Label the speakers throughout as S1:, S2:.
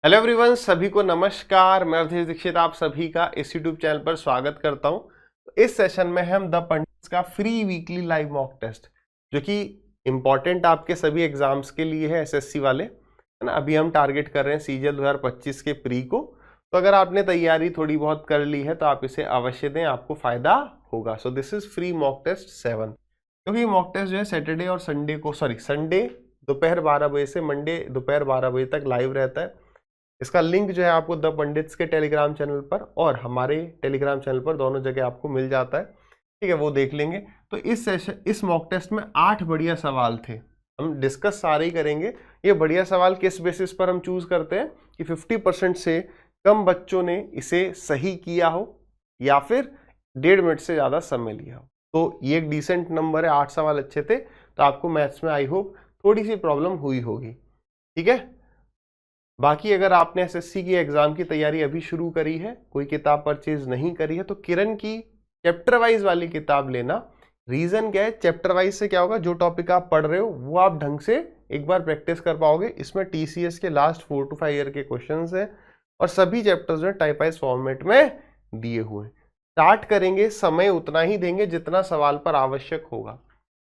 S1: Hello everyone, सभी को नमस्कार। मैं अवधेश दीक्षित आप सभी का इस यूट्यूब चैनल पर स्वागत करता हूं। इस सेशन में हम द पंडित्स का free weekly live mock test, जो कि इम्पॉर्टेंट आपके सभी एग्जाम्स के लिए है, एसएससी वाले, है ना। अभी हम टारगेट कर रहे हैं सीजीएल 2025 के प्री को। तो अगर आपने तैयारी थोड़ी बहुत कर ली है तो आप इसे अवश्य दें, आपको फायदा होगा। So this is free mock test 7, क्योंकि मॉक टेस्ट जो है सैटरडे और संडे को, संडे दोपहर 12 बजे से मंडे दोपहर 12 बजे तक लाइव रहता है। इसका लिंक जो है आपको द पंडित्स के टेलीग्राम चैनल पर और हमारे टेलीग्राम चैनल पर, दोनों जगह आपको मिल जाता है। ठीक है, वो देख लेंगे। तो इस मॉक टेस्ट में 8 बढ़िया सवाल थे, हम डिस्कस सारे ही करेंगे। ये बढ़िया सवाल किस बेसिस पर हम चूज करते हैं कि 50% से कम बच्चों ने इसे सही किया हो या फिर 1.5 मिनट से ज़्यादा समय लिया हो। तो ये एक डिसेंट नंबर है, 8 सवाल अच्छे थे। तो आपको मैथ्स में आई होप थोड़ी सी प्रॉब्लम हुई होगी। ठीक है, बाकी अगर आपने एसएससी की एग्जाम की तैयारी अभी शुरू करी है, कोई किताब परचेज नहीं करी है, तो किरण की चैप्टर वाइज वाली किताब लेना। रीजन क्या है, चैप्टर वाइज से क्या होगा, जो टॉपिक आप पढ़ रहे हो वो आप ढंग से एक बार प्रैक्टिस कर पाओगे। इसमें टीसीएस के लास्ट 4 to 5 ईयर के क्वेश्चंस हैं और सभी चैप्टर्स में टाइपाइज फॉर्मेट में दिए हुए हैं। स्टार्ट करेंगे, समय उतना ही देंगे जितना सवाल पर आवश्यक होगा,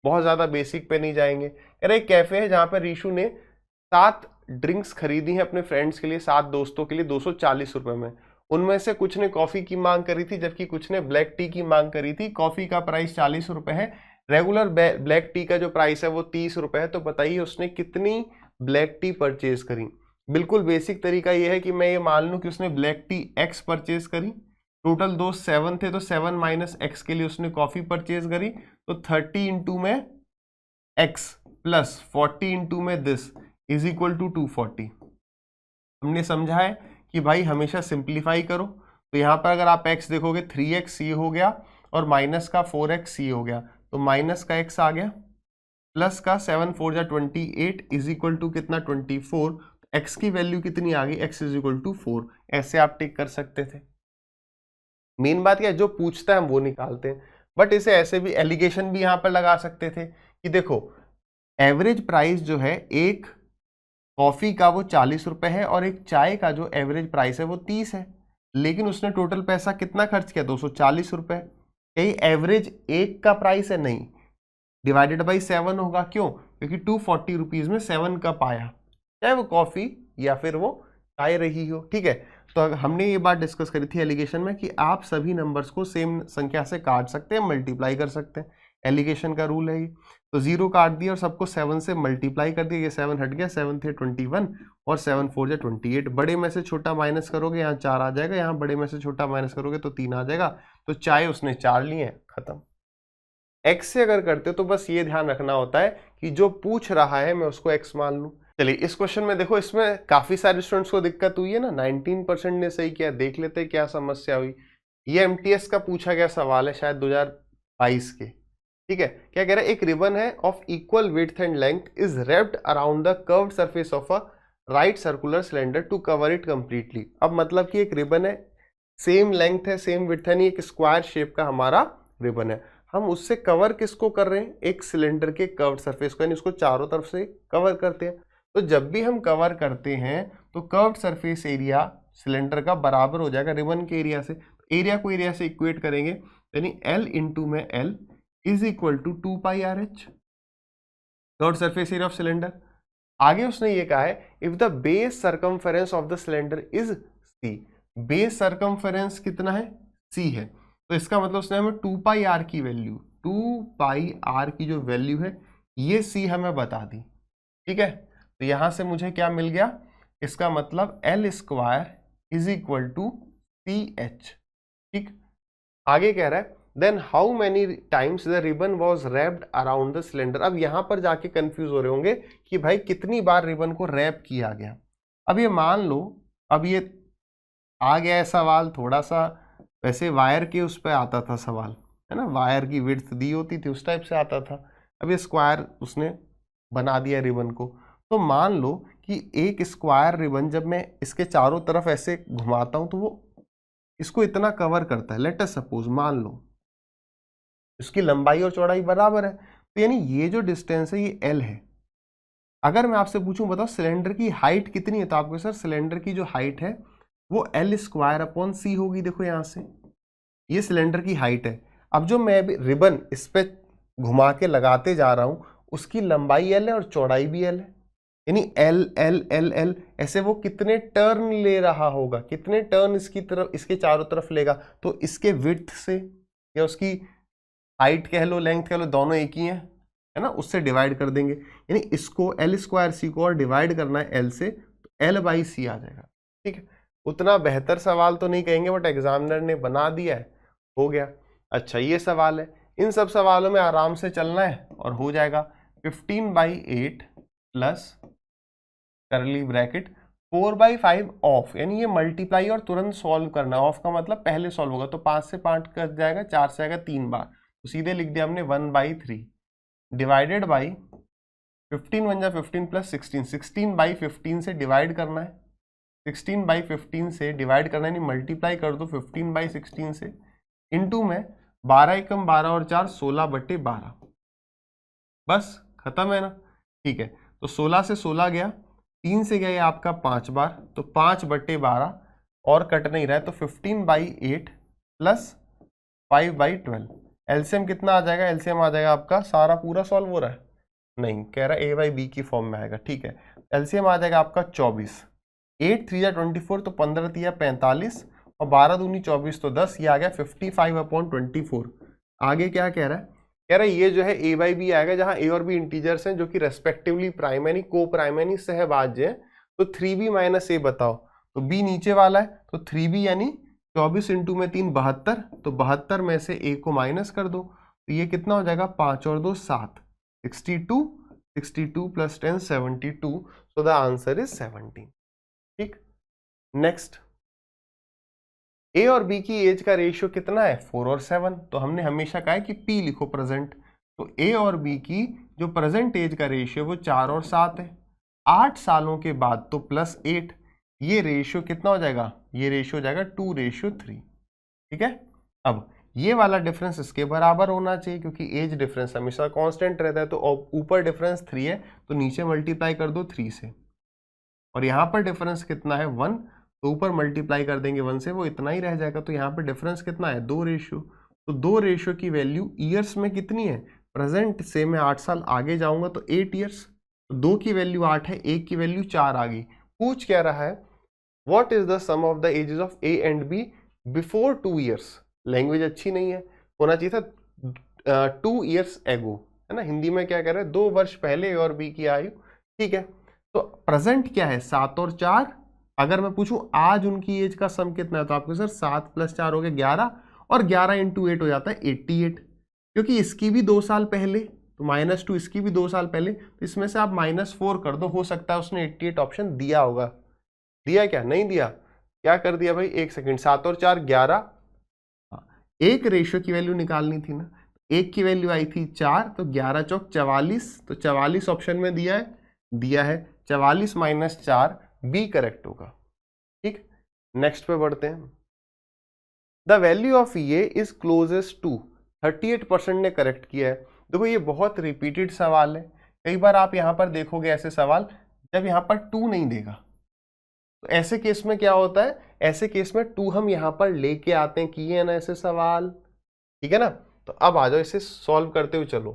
S1: बहुत ज्यादा बेसिक पे नहीं जाएंगे। यार एक कैफे है जहां पर रीशु ने 7 ड्रिंक्स खरीदी हैं अपने फ्रेंड्स के लिए, 7 दोस्तों के लिए 240 रुपए में। उनमें से कुछ ने कॉफी की मांग करी थी जबकि कुछ ने ब्लैक टी की मांग करी थी। कॉफी का प्राइस 40 रुपए है, रेगुलर ब्लैक टी का जो प्राइस है वो 30 रुपए है। तो बताइए उसने कितनी ब्लैक टी परचेज करी। बिल्कुल बेसिक तरीका ये है कि मैं ये मान लूं कि उसने ब्लैक टी एक्स परचेज करी। टोटल दोस्त 7 थे, तो 7 माइनस एक्स के लिए उसने कॉफी परचेज करी। तो 30 इंटू में एक्स प्लस 40 इंटू में दिस इज इक्वल टू 240। हमने समझा है कि भाई हमेशा सिंप्लीफाई करो। तो यहाँ पर अगर आप x देखोगे 3x ये हो गया और माइनस का 4x ये हो गया, तो माइनस का x आ गया, प्लस का 7 4 जा 28 इज इक्वल टू कितना 24। x की वैल्यू कितनी आ गई, x इज इक्वल टू 4। ऐसे आप टिक कर सकते थे। मेन बात क्या है, जो पूछता है हम वो निकालते हैं। बट इसे ऐसे भी एलिगेशन भी यहाँ पर लगा सकते थे कि देखो एवरेज प्राइस जो है एक कॉफी का वो 40 रुपए है और एक चाय का जो एवरेज प्राइस है वो 30 है, लेकिन उसने टोटल पैसा कितना खर्च किया, 240 रुपए। यही एवरेज एक का प्राइस है, नहीं, डिवाइडेड बाई 7 होगा। क्यों, क्योंकि 240 रुपीज में 7 कप आया, चाहे वो कॉफी या फिर वो चाय रही हो। ठीक है, तो हमने ये बात डिस्कस करी थी एलिगेशन में कि आप सभी नंबर्स को सेम संख्या से काट सकते हैं, मल्टीप्लाई कर सकते हैं। एलिगेशन का रूल है ये। तो 0 काट दिया और सबको 7 से मल्टीप्लाई कर दिया, ये 7 हट गया, 7 थे 21 और 7 4 जा 28। बड़े में से छोटा माइनस करोगे यहाँ 4 आ जाएगा, यहाँ बड़े में से छोटा माइनस करोगे तो 3 आ जाएगा। तो चाय उसने 4 लिए, खत्म। एक्स से अगर करते तो बस ये ध्यान रखना होता है कि जो पूछ रहा है मैं उसको एक्स मान लूं। चलिए इस क्वेश्चन में देखो, इसमें काफी सारे स्टूडेंट्स को दिक्कत हुई है ना, 19% ने सही किया। देख लेते क्या समस्या हुई। ये एमटीएस का पूछा गया सवाल है, शायद 2022 के। ठीक है, क्या कह रहा है, एक रिबन है of equal width and length is wrapped around the curved surface of a right circular cylinder to cover it completely. अब मतलब कि एक रिबन है, सेम लेंथ है सेम विड्थ है, नहीं, एक स्क्वायर शेप का हमारा रिबन है। हम उससे कवर किसको कर रहे हैं, एक सिलेंडर के कर्व्ड सरफेस को, यानी उसको चारों तरफ से कवर करते हैं। तो जब भी हम कवर करते हैं तो कर्व्ड सरफेस एरिया सिलेंडर का बराबर हो जाएगा रिबन के एरिया से। एरिया को एरिया से इक्वेट करेंगे, यानी L इंटू में L is equal to 2 pi r h, curved surface area of cylinder. आगे उसने ये कहा है if the base circumference of the cylinder is C। Base circumference कितना है, C है। तो इसका मतलब उसने हमें 2 पाई आर की वैल्यू, 2 पाई आर की जो वैल्यू है ये C हमें बता दी। ठीक है, तो यहां से मुझे क्या मिल गया, इसका मतलब L square is equal to CH। ठीक, आगे कह रहा है then how many times the ribbon was wrapped around the cylinder. अब यहां पर जाके कंफ्यूज हो रहे होंगे कि भाई कितनी बार रिबन को रैप किया गया। अब ये मान लो, अब ये आ गया है सवाल थोड़ा सा वैसे वायर के उस पर आता था सवाल, है ना, वायर की विड्थ दी होती थी उस टाइप से आता था। अब ये स्क्वायर उसने बना दिया रिबन को। तो मान लो कि एक स्क्वायर रिबन जब मैं इसके चारों तरफ ऐसे घुमाता हूं तो वो इसको इतना कवर करता है। लेट अस सपोज, मान लो इसकी लंबाई और चौड़ाई बराबर है, तो यानी ये जो डिस्टेंस है ये L है। अगर मैं आपसे पूछूं बताओ सिलेंडर की हाइट कितनी है, तो आपको सर सिलेंडर की जो हाइट है वो L² / C होगी। देखो यहां से ये सिलेंडर की हाइट है। अब जो मैं रिबन इस पे घुमा के लगाते जा रहा हूं उसकी लंबाई L है और चौड़ाई भी L है, यानी L L L L ऐसे वो कितने टर्न ले रहा होगा, कितने टर्न इसकी तरफ इसके चारों तरफ लेगा, तो इसके विड्थ से या उसकी हाइट कह लो लेंथ कह लो दोनों एक ही है ना, उससे डिवाइड कर देंगे। यानी इसको L² C को और डिवाइड करना है L से, तो L/C आ जाएगा। ठीक है, उतना बेहतर सवाल तो नहीं कहेंगे बट एग्जामिनर ने बना दिया है, हो गया। अच्छा ये सवाल है, इन सब सवालों में आराम से चलना है और हो जाएगा 15/8 प्लस करली ब्रैकेट 4/5 ऑफ, यानी ये मल्टीप्लाई और तुरंत सॉल्व करना। ऑफ का मतलब पहले सॉल्व होगा, तो 5 से 5 कट जाएगा, 4 से आएगा 3 बार, तो सीधे लिख दिया हमने 1/3 डिवाइडेड बाई 15 1 जा 15 प्लस 16, 16/15 से डिवाइड करना है, 16/15 से डिवाइड करना है, यानी मल्टीप्लाई कर दो 15/16 से, इनटू में 12 एकम 12 और 4 16/12, बस खत्म है ना। ठीक है, तो 16 से 16 गया, 3 से गया आपका 5 बार, तो 5/12 और कट नहीं रहा है, तो 15/8 प्लस 5/12। एलसीएम कितना आ जाएगा, एलसीएम आ जाएगा आपका, सारा पूरा सॉल्व हो रहा है नहीं, कह रहा है A/B की फॉर्म में आएगा। ठीक है, एलसीएम आ जाएगा आपका 24, 8 3 जा 24, तो 15 3 जा 45 और 12 दूनी 24, तो 10, ये आ गया 55/24। आगे क्या कह रहा है, कह रहा है ये जो है A/B आएगा जहां A और B इंटीजर्स हैं जो कि रेस्पेक्टिवली प्राइम यानी को प्राइम यानी सहभाज्य है, तो 3B - A बताओ, तो B नीचे वाला है, तो 3B यानी 24 इंटू में 3 72, तो 72 में से A को माइनस कर दो, तो ये कितना हो जाएगा, 5 और 2 7, 62, 62 plus 10 72, so the answer is 17। ठीक, नेक्स्ट, A और B की एज का रेशियो कितना है, 4 और 7, तो हमने हमेशा कहा है कि P लिखो प्रेजेंट, तो A और B की जो प्रेजेंट एज का रेशियो वो 4 और 7 है, 8 सालों के बाद तो +8, ये रेशियो कितना हो जाएगा, ये रेशियो हो जाएगा 2:3। ठीक है, अब ये वाला डिफरेंस इसके बराबर होना चाहिए क्योंकि एज डिफरेंस हमेशा कांस्टेंट रहता है, तो ऊपर डिफरेंस 3 है तो नीचे मल्टीप्लाई कर दो 3 से, और यहाँ पर डिफरेंस कितना है 1, तो ऊपर मल्टीप्लाई कर देंगे 1 से, वो इतना ही रह जाएगा, तो यहाँ पर डिफरेंस कितना है 2 रेशियो, तो 2 रेशियो की वैल्यू ईयर्स में कितनी है, प्रेजेंट से मैं 8 साल आगे जाऊंगा तो 8 ईयर्स, तो 2 की वैल्यू 8 है, 1 की वैल्यू 4 आ गई। पूछ क्या रहा है, what is the sum of the ages of A and B before 2 years. Language अच्छी नहीं है, होना चाहिए था 2 ईयर्स एगो, है ना, हिंदी में क्या कह रहे हैं 2 वर्ष पहले A और B की आयु। ठीक है, तो प्रेजेंट क्या है 7 और 4, अगर मैं पूछूं आज उनकी एज का सम कितना है, तो आपको सर 7 + 4 हो गया 11, और 11 × 8 हो जाता है 88, क्योंकि इसकी भी 2 साल पहले, तो -2 इसकी भी 2 साल पहले, तो इसमें से आप -4 कर दो, हो सकता है उसने 88 ऑप्शन दिया होगा, दिया क्या नहीं दिया, क्या कर दिया भाई, 1 सेकंड, 7 और 4 11, एक रेशियो की वैल्यू निकालनी थी ना, एक की वैल्यू आई थी 4, तो 11 चौक 44, तो 44 ऑप्शन में दिया है 44 - 4 बी करेक्ट होगा। ठीक, नेक्स्ट पे बढ़ते हैं, द वैल्यू ऑफ ये इज क्लोजेस्ट टू 38% ने करेक्ट किया है। देखो ये बहुत रिपीटेड सवाल है, कई बार आप यहां पर देखोगे ऐसे सवाल जब यहां पर 2 नहीं देगा, तो ऐसे केस में क्या होता है, ऐसे केस में 2 हम यहां पर लेके आते हैं, किए है ना ऐसे सवाल, ठीक है ना। तो अब आ जाओ इसे सॉल्व करते हुए चलो,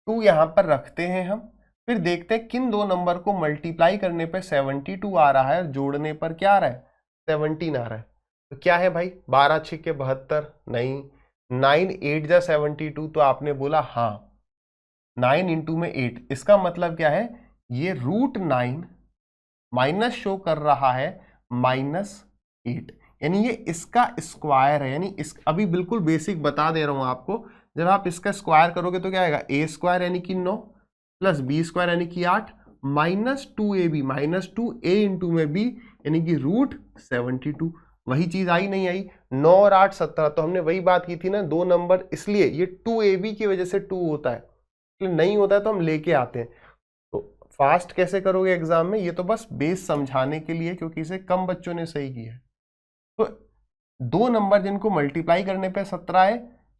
S1: 2 यहां पर रखते हैं हम, फिर देखते हैं किन दो नंबर को मल्टीप्लाई करने पे 72 आ रहा है और जोड़ने पर क्या आ रहा है 17 आ रहा है। तो क्या है भाई, 12 × 6 = 72, नहीं, 9 8 जा 72, तो आपने बोला हाँ 9 इंटू में 8, इसका मतलब क्या है, ये √9 माइनस शो कर रहा है -8, यानी ये इसका स्क्वायर है, यानी इस अभी बिल्कुल बेसिक बता दे रहा हूं आपको, जब आप इसका स्क्वायर करोगे तो क्या आएगा, A² यानी कि 9 प्लस B² यानी कि 8 -2AB -2A इंटू में B यानी कि √72, वही चीज आई नहीं आई, 9 और 8 17, तो हमने वही बात की थी ना, 2 नंबर, इसलिए ये 2AB की वजह से 2 होता है, इसलिए नहीं होता है तो हम लेके आते हैं। तो फास्ट कैसे करोगे एग्जाम में, ये तो बस बेस समझाने के लिए, क्योंकि इसे कम बच्चों ने सही किया है। तो 2 नंबर जिनको मल्टीप्लाई करने पे 17 है,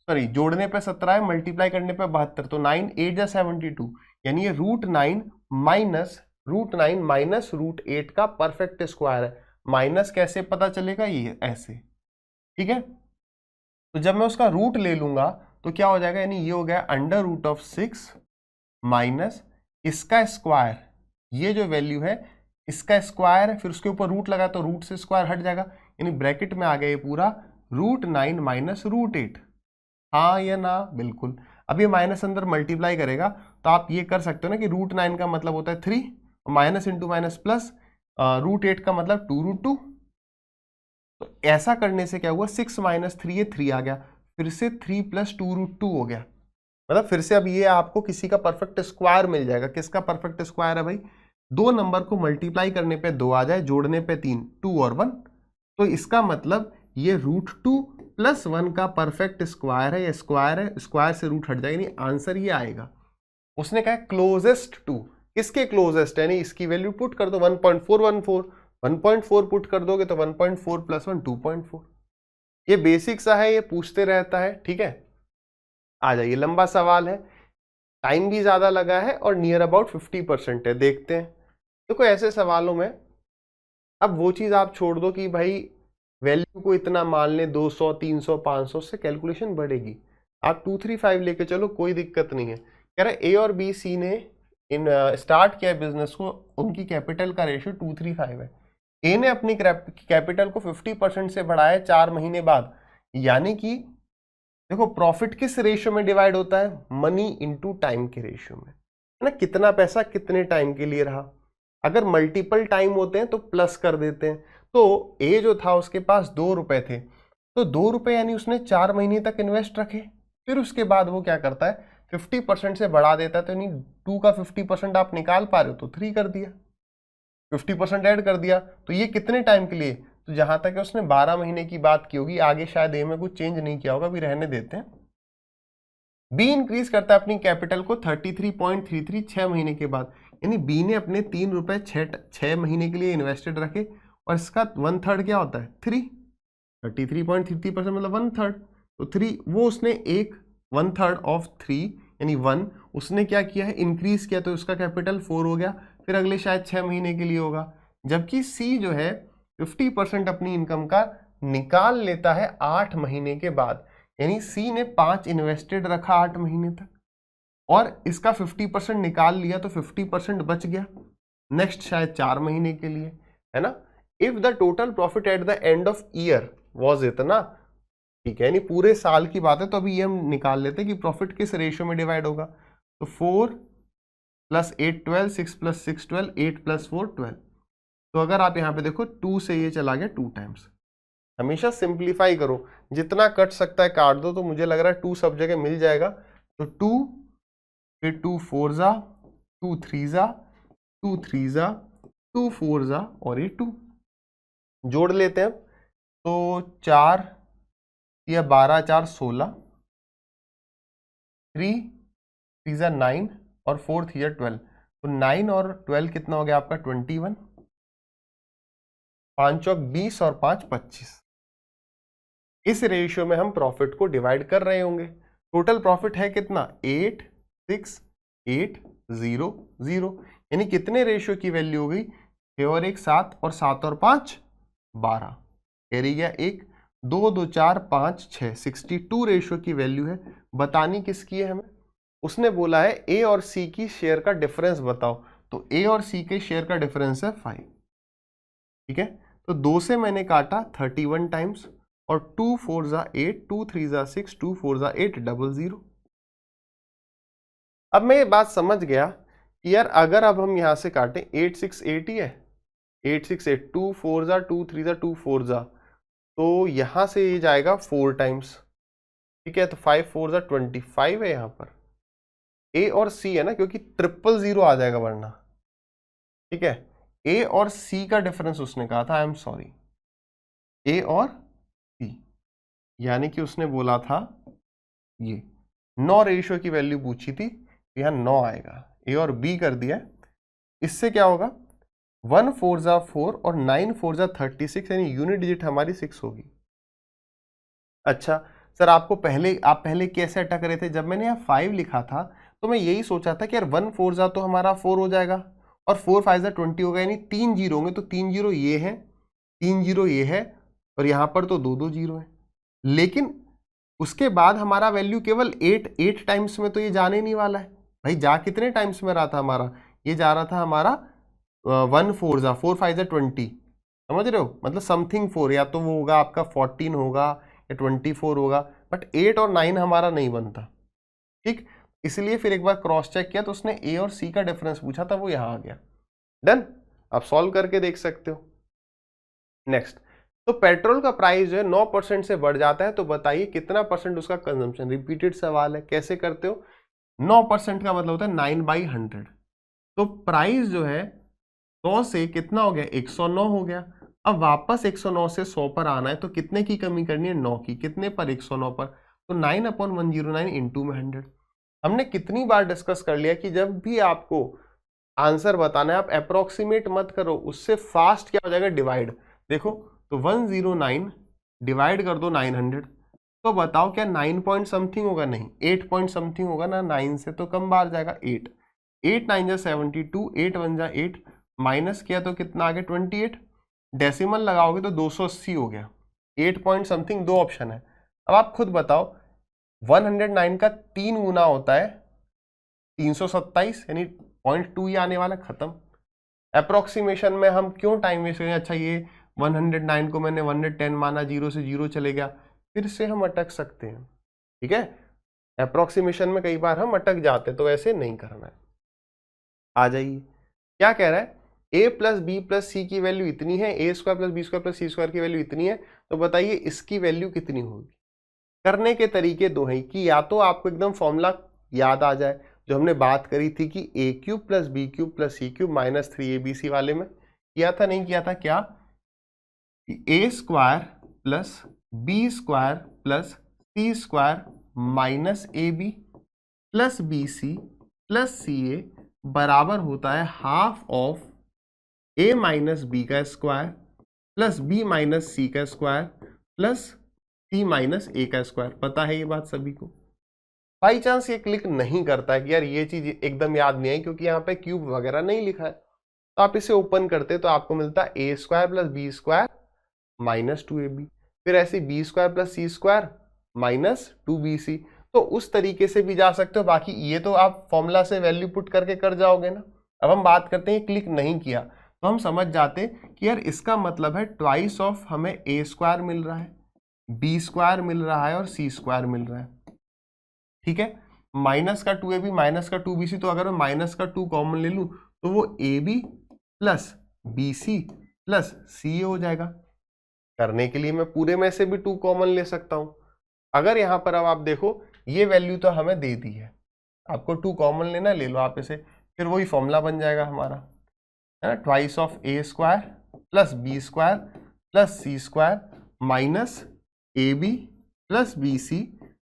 S1: सॉरी जोड़ने पे 17 है, मल्टीप्लाई करने पे 72, तो 9 8 जा 72, यानी ये √9 - √9 माइनस √8 का परफेक्ट स्क्वायर है। माइनस कैसे पता चलेगा, ये ऐसे, ठीक है। तो जब मैं उसका रूट ले लूंगा तो क्या हो जाएगा, यानी ये हो गया √6 माइनस इसका स्क्वायर, ये जो वैल्यू है इसका स्क्वायर है, फिर उसके ऊपर रूट लगा तो रूट से स्क्वायर हट जाएगा, यानी ब्रैकेट में आ गया ये पूरा √9 माइनस √8। हाँ या ना, बिल्कुल। अब ये माइनस अंदर मल्टीप्लाई करेगा तो आप ये कर सकते हो ना कि √9 का मतलब होता है 3, माइनस इंटू माइनस प्लस, √8 का मतलब 2√2। तो ऐसा करने से क्या हुआ, 6 माइनस 3, ये 3 आ गया, फिर से 3 प्लस 2√2 हो गया। मतलब फिर से अब ये आपको किसी का परफेक्ट स्क्वायर मिल जाएगा। किसका परफेक्ट स्क्वायर है भाई, दो नंबर को मल्टीप्लाई करने पे 2 आ जाए, जोड़ने पे 3, 2 और 1, तो इसका मतलब ये √2 + 1 का परफेक्ट स्क्वायर है, ये स्क्वायर है, स्क्वायर से रूट हट जाएगा, यानी आंसर ये आएगा। उसने कहा क्लोजेस्ट टू, किसके क्लोजेस्ट, यानी इसकी वैल्यू पुट कर दो 1.414, 1.4 पुट कर दोगे तो 1.4 + 1 2.4। ये बेसिक सा है, ये पूछते रहता है, ठीक है। आ जाइए, लंबा सवाल है, टाइम भी ज्यादा लगा है और नियर अबाउट 50% है। देखते हैं। देखो ऐसे सवालों में अब वो चीज आप छोड़ दो कि भाई वैल्यू को इतना मान लें 200, 300, 500 से कैलकुलेशन बढ़ेगी। आप 2, 3, 5 लेके चलो, कोई दिक्कत नहीं है। कह रहे ए और बी सी ने स्टार्ट किया बिजनेस को, उनकी कैपिटल का रेशियो 2, 3, 5 है। ए ने अपनी कैपिटल को 50% से बढ़ाया 4 महीने बाद, यानी कि देखो प्रॉफिट किस रेशियो में डिवाइड होता है, मनी इनटू टाइम के रेशियो में, है ना। कितना पैसा कितने टाइम के लिए रहा, अगर मल्टीपल टाइम होते हैं तो प्लस कर देते हैं। तो ए जो था उसके पास 2 रुपए थे, तो 2 रुपए यानी उसने 4 महीने तक इन्वेस्ट रखे, फिर उसके बाद वो क्या करता है 50% से बढ़ा देता है, तो यानी 2 का 50% आप निकाल पा रहे हो तो 3 कर दिया, 50% ऐड कर दिया, तो ये कितने टाइम के लिए, तो जहां तक है उसने 12 महीने की बात की होगी, आगे शायद ए में कुछ चेंज नहीं किया होगा, भी रहने देते हैं। बी इंक्रीज करता है अपनी कैपिटल को 33.33 6 महीने के बाद, यानी बी ने अपने 3 रुपए 6 महीने के लिए इन्वेस्टेड रखे, और इसका 1/3 क्या होता है 3, 33.33% मतलब 1/3, तो 3 वो उसने एक 1/3 ऑफ 3 यानी 1 उसने क्या किया है इंक्रीज किया, तो उसका कैपिटल 4 हो गया, फिर अगले शायद 6 महीने के लिए होगा। जबकि सी जो है 50% अपनी इनकम का निकाल लेता है 8 महीने के बाद, यानी सी ने 5 इन्वेस्टेड रखा 8 महीने तक और इसका 50% निकाल लिया, तो 50% बच गया नेक्स्ट शायद 4 महीने के लिए, है ना। If the total profit at the end of year was इतना, ठीक है, यानी पूरे साल की बात है, तो अभी ये हम निकाल लेते हैं कि प्रॉफिट किस रेशियो में डिवाइड होगा, तो 4 + 8 12, 6 + 6 12, 8 + 4 12। तो अगर आप यहाँ पे देखो 2 से ये चला गया 2 टाइम्स। हमेशा सिंप्लीफाई करो, जितना कट सकता है काट दो, तो मुझे लग रहा है 2 सब जगह मिल जाएगा, तो 2 फिर 2 4 जा, 2 3 जा, 2 3 जा, 2 4 जा, और ये 2 जोड़ लेते हैं। तो 4 या 12 4 16, 3 3 जा 9 और 4 3 जा 12, तो 9 और 12 कितना हो गया आपका 21, 5 चौक 20 और 5 25। इस रेशियो में हम प्रॉफिट को डिवाइड कर रहे होंगे। टोटल प्रॉफिट है कितना 8 6 8 0 0, यानी कितने रेशियो की वैल्यू हो गई 6 और 1 7 और 7 और 5 12, कैरी गया 1 2 2 4 5 6, 62 रेशियो की वैल्यू है। बतानी किसकी है हमें, उसने बोला है ए और सी की शेयर का डिफरेंस बताओ, तो ए और सी के शेयर का डिफरेंस है 5, ठीक है। तो 2 से मैंने काटा 31 टाइम्स, और 2 4 जा 8, 2 3 जा 6, 2 4 जा 8 00। अब मैं ये बात समझ गया कि यार अगर अब हम यहां से काटें 8 6 8 ही है, 8 6 8, 2 4 जा 2 3 जा 2 4 जा, तो यहां से ये जाएगा 4 टाइम्स, ठीक है। तो 5 4 जा 25 है यहाँ पर, ए और सी है ना, क्योंकि 000 आ जाएगा वरना, ठीक है। ए और सी का डिफरेंस उसने कहा था, आई एम सॉरी, ए और सी, यानी कि उसने बोला था ये 9 रेशियो की वैल्यू पूछी थी, यहाँ 9 आएगा, ए और बी कर दिया। इससे क्या होगा 1 4 जा 4 और 9 4 जा 36, यानी यूनिट डिजिट हमारी 6 होगी। अच्छा सर, आप पहले कैसे अटक रहे थे, जब मैंने यहाँ 5 लिखा था तो मैं यही सोचा था कि यार 1 4 जा तो हमारा 4 हो जाएगा, और 4 5 20 होगा, यानी 3 जीरो होंगे, तो 3 जीरो ये है, 3 जीरो ये है, और यहाँ पर तो 2 2 जीरो है। लेकिन उसके बाद हमारा वैल्यू केवल 8 टाइम्स में तो ये जाने नहीं वाला है भाई। जा कितने टाइम्स में रहा था हमारा, ये जा रहा था हमारा 1 4 जा 4 5 जा 20, समझ रहे हो, मतलब समथिंग 4, या तो वो होगा आपका 14 होगा या 24 होगा, बट 8 और 9 हमारा नहीं बनता। ठीक, इसलिए फिर एक बार क्रॉस चेक किया तो उसने ए और सी का डिफरेंस पूछा था, वो यहाँ आ गया। डन, आप सॉल्व करके देख सकते हो। नेक्स्ट, तो पेट्रोल का प्राइस जो है 9% से बढ़ जाता है, तो बताइए कितना परसेंट उसका कंजम्पशन। रिपीटेड सवाल है, कैसे करते हो, 9% का मतलब होता है 9/100, तो प्राइस जो है 100 से कितना हो गया, 109 हो गया। अब वापस 109 से 100 पर आना है, तो कितने की कमी करनी है, 9 की। कितने पर, 109 पर, तो 9/109 इंटू में 100। हमने कितनी बार डिस्कस कर लिया कि जब भी आपको आंसर बताना है, आप अप्रोक्सीमेट मत करो, उससे फास्ट क्या हो जाएगा, डिवाइड। देखो, तो 109 डिवाइड कर दो 900, तो बताओ क्या 9 पॉइंट समथिंग होगा, नहीं 8 पॉइंट समथिंग होगा ना, 9 से तो कम बाहर जाएगा 8, 8 9 जा 72, 8 1 जा 8, माइनस किया तो कितना आ गया 28, डेसिमल लगाओगे तो 280 हो गया। 8 पॉइंट समथिंग, दो ऑप्शन है। अब आप खुद बताओ, 109 का 3 गुना होता है 327, यानी 0.2 ही आने वाला, खत्म। अप्रोक्सीमेशन में हम क्यों टाइम वेस्ट करें, अच्छा ये 109 को मैंने 110 माना, 0 से 0 चले गया, फिर से हम अटक सकते हैं। ठीक है, अप्रोक्सीमेशन में कई बार हम अटक जाते हैं, तो ऐसे नहीं करना है। आ जाइए, क्या कह रहा है, a plus B plus C की वैल्यू इतनी है, a square plus B square plus C square की वैल्यू इतनी है, तो बताइए इसकी वैल्यू कितनी होगी। करने के तरीके दो हैं, कि या तो आपको एकदम फॉर्मूला याद आ जाए, जो हमने बात करी थी कि A cube plus B cube plus C cube minus 3abc वाले में किया था, नहीं किया था, क्या, A square plus B square plus C square minus A B plus B C plus C A बराबर होता है half of A minus B का square plus B minus C का square plus C minus A का square. पता है ये बात सभी को। बाई चांस ये क्लिक नहीं करता है कि यार ये चीज एकदम याद नहीं आई, क्योंकि यहाँ पे क्यूब वगैरह नहीं लिखा है, तो आप इसे ओपन करते तो आपको मिलता है A square plus B square minus 2ab, फिर ऐसे B square plus C square minus 2bc। तो उस तरीके से भी जा सकते हो, बाकी ये तो आप फॉर्मूला से वैल्यू पुट करके कर जाओगे ना। अब हम बात करते हैं क्लिक नहीं किया, तो हम समझ जाते कि यार इसका मतलब है ट्वाइस ऑफ हमें ए स्क्वायर मिल रहा है, बी स्क्वायर मिल रहा है और सी स्क्वायर मिल रहा है। ठीक है, माइनस का 2ab माइनस का 2bc, तो अगर मैं माइनस का 2 कॉमन ले लूं तो वो ab plus bc plus ca हो जाएगा। करने के लिए मैं पूरे में से भी 2 कॉमन ले सकता हूं। अगर यहां पर अब आप देखो, ये वैल्यू तो हमें दे दी है, आपको 2 कॉमन लेना, ले लो आप इसे, फिर वही फॉर्मूला बन जाएगा हमारा, है ना, twice of A square plus B square plus C square minus A B plus B C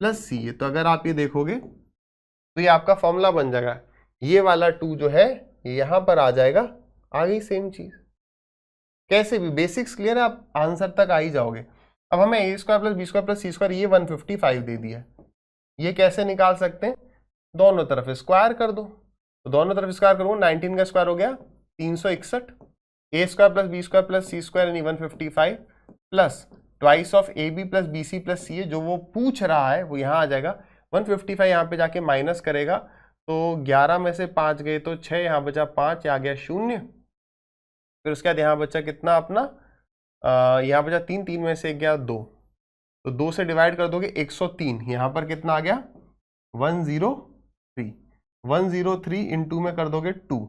S1: plus C A. तो अगर आप ये देखोगे तो ये आपका फॉर्मूला बन जाएगा, ये वाला 2 जो है यहां पर आ जाएगा, आ गई सेम चीज। कैसे भी बेसिक्स क्लियर है, आप आंसर तक आ ही जाओगे। अब हमें A square plus B square plus C square ये 155 दे दिया है, ये कैसे निकाल सकते हैं, दोनों तरफ स्क्वायर कर दो, तो दोनों तरफ स्क्वायर करूंगा, 19 का स्क्वायर हो गया 361, A square plus B square plus C square यानी 155 plus twice of A B plus B C plus C A, जो वो पूछ रहा है वो यहाँ आ जाएगा। 155 यहाँ पे जाके माइनस करेगा, तो 11 में से 5 गए तो 6, यहाँ बचा 5, आ गया 0। फिर उसके बाद यहाँ बचा कितना अपना, यहाँ बचा 3, 3 में से 1 गया 2, तो 2 से डिवाइड कर दोगे 103, यहाँ पर कितना आ गया 103, 103 इंटू में कर दोगे 2,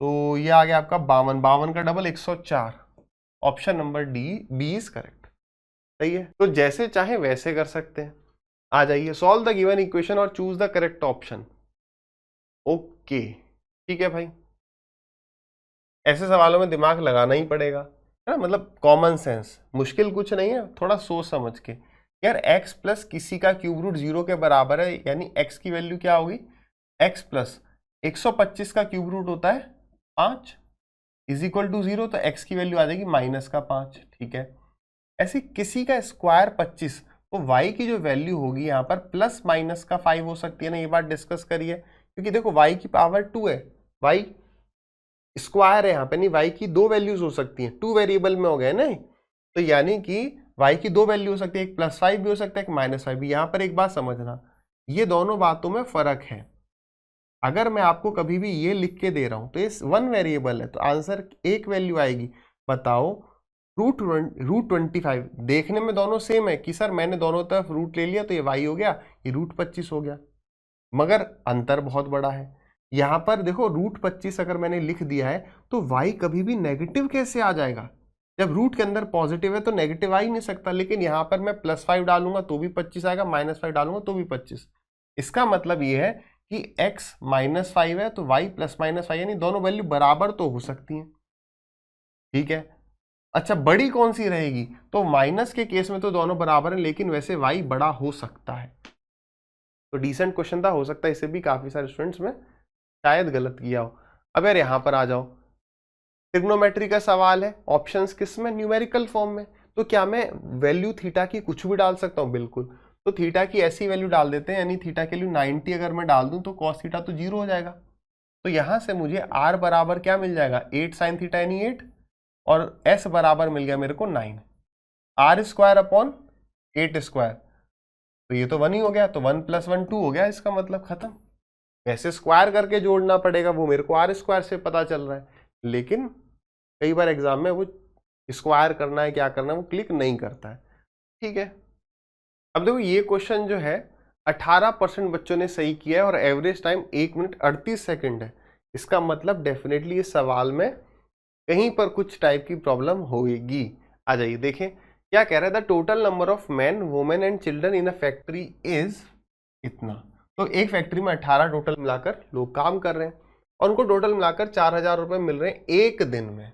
S1: तो ये आ गया आपका 52, 52 का double 104। Option number D B is correct. सही है, तो जैसे चाहे वैसे कर सकते हैं। आ जाइए, सॉल्व द गिवन इक्वेशन और choose the correct option. Okay, ठीक है भाई, ऐसे सवालों में दिमाग लगाना ही पड़ेगा, है ना, मतलब कॉमन सेंस, मुश्किल कुछ नहीं है, थोड़ा सोच समझ के। यार x प्लस किसी का क्यूब रूट 0 के बराबर है, यानी x की वैल्यू क्या होगी, x प्लस 125 का क्यूब रूट होता है 5 इज इक्वल टू 0, तो x की वैल्यू आ जाएगी माइनस का 5। ठीक है, ऐसे किसी का स्क्वायर 25, तो y की जो वैल्यू होगी यहाँ पर प्लस माइनस का 5 हो सकती है ना, ये बात डिस्कस करिए, क्योंकि देखो y की पावर 2 है, y स्क्वायर है यहाँ पे, नहीं y की दो वैल्यूज हो सकती हैं, 2 वेरिएबल में हो गए ना, तो यानी कि y की दो वैल्यू हो सकती है, एक +5 भी हो सकता है, एक -5 भी। यहाँ पर एक बात समझना, ये दोनों बातों में फर्क है। अगर मैं आपको कभी भी ये लिख के दे रहा हूं तो ये 1 वेरिएबल है, तो आंसर एक वैल्यू आएगी। बताओ √25, देखने में दोनों सेम है कि सर मैंने दोनों तरफ रूट ले लिया तो ये y हो गया, ये √25 हो गया, मगर अंतर बहुत बड़ा है। यहां पर देखो √25 अगर मैंने लिख दिया है तो y कभी भी नेगेटिव कैसे आ जाएगा? जब रूट के अंदर पॉजिटिव है तो नेगेटिव आ ही नहीं सकता, लेकिन यहां पर मैं +5 डालूंगा तो भी 25 आएगा, -5 डालूंगा तो भी 25। इसका मतलब ये है कि x -5 है तो y +-5 यानी दोनों वैल्यू बराबर तो हो सकती हैं, ठीक है। अच्छा बड़ी कौन सी रहेगी? तो माइनस के केस में तो दोनों बराबर हैं, लेकिन वैसे y बड़ा हो सकता है। तो डिसेंट क्वेश्चन था, हो सकता है इसे भी काफी सारे स्टूडेंट्स में शायद गलत किया हो। अब यार यहां पर आ जाओ, ट्रिग्नोमेट्री का सवाल है, ऑप्शंस किस में? न्यूमेरिकल फॉर्म में। तो क्या मैं वैल्यू थीटा की कुछ भी डाल सकता हूं? बिल्कुल। तो थीटा की ऐसी वैल्यू डाल देते हैं, यानी थीटा के लिए 90 अगर मैं डाल दूं तो कॉस थीटा तो 0 हो जाएगा। तो यहां से मुझे r बराबर क्या मिल जाएगा? 8 साइन थीटा यानी 8, और s बराबर मिल गया मेरे को 9, r² / 8²। तो ये तो 1 ही हो गया, तो 1 + 1 2 हो गया, इसका मतलब खत्म। वैसे स्क्वायर करके जोड़ना पड़ेगा, वो मेरे को r² से पता चल रहा है, लेकिन कई बार एग्जाम में वो स्क्वायर करना है क्या करना है वो क्लिक नहीं करता है, ठीक है। अब देखो ये क्वेश्चन जो है 18% बच्चों ने सही किया है और एवरेज टाइम 1 मिनट 38 सेकंड है। इसका मतलब डेफिनेटली इस सवाल में कहीं पर कुछ टाइप की प्रॉब्लम होगी। आ जाइए देखें क्या कह रहा है, the total number of man women and children in a factory is इतना। तो एक फैक्ट्री में 18 टोटल मिलाकर लोग काम कर रहे हैं और उनको टोटल मिलाकर 4000 रुपए मिल रहे हैं एक दिन में।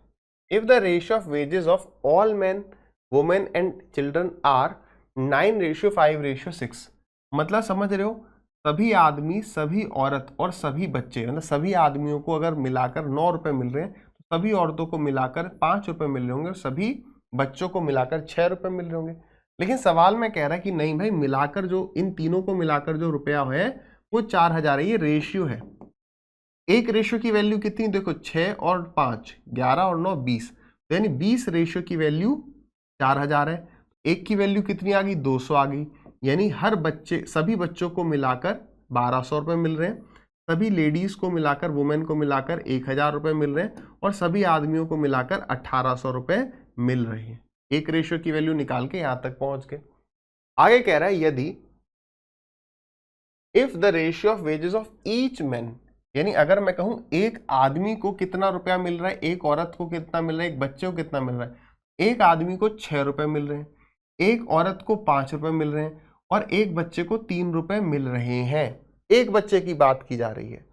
S1: If the ratio of wages of all man women and children are 9:5:6, मतलब समझ रहे हो, सभी आदमी, सभी औरत और सभी बच्चे, मतलब सभी आदमियों को अगर मिलाकर 9 रुपए मिल रहे हैं, तो सभी औरतों को मिलाकर 5 रुपए मिल रहे होंगे और सभी बच्चों को मिलाकर 6 रुपए मिल रहे होंगे। लेकिन सवाल में कह रहा है कि नहीं भाई, मिलाकर जो इन तीनों को मिलाकर जो रुपया है वो 4000 है, ये रेशियो है। एक रेशियो की वैल्यू कितनी? देखो 6 और 5 11 और 9 20, तो यानी 20 रेशियो की वैल्यू 4000 है। एक की वैल्यू कितनी आ गई? 200 आ गई, यानी हर बच्चे, सभी बच्चों को मिलाकर 1200 रुपए मिल रहे हैं, सभी लेडीज को मिलाकर, वुमेन को मिलाकर 1000 रुपए मिल रहे हैं और सभी आदमियों को मिलाकर 1800 रुपए मिल रहे हैं। एक रेशियो की वैल्यू निकाल के यहां तक पहुंच गए। आगे कह रहा है यदि if the ratio of wages of each man, यानी अगर मैं कहूं एक आदमी को कितना रुपया मिल रहा है, एक औरत को कितना मिल रहा है, एक बच्चे को कितना मिल रहा है। एक आदमी को 6 रुपए मिल रहे हैं, एक औरत को 5 रुपए मिल रहे हैं और एक बच्चे को 3 रुपए मिल रहे हैं। एक बच्चे की बात की जा रही है।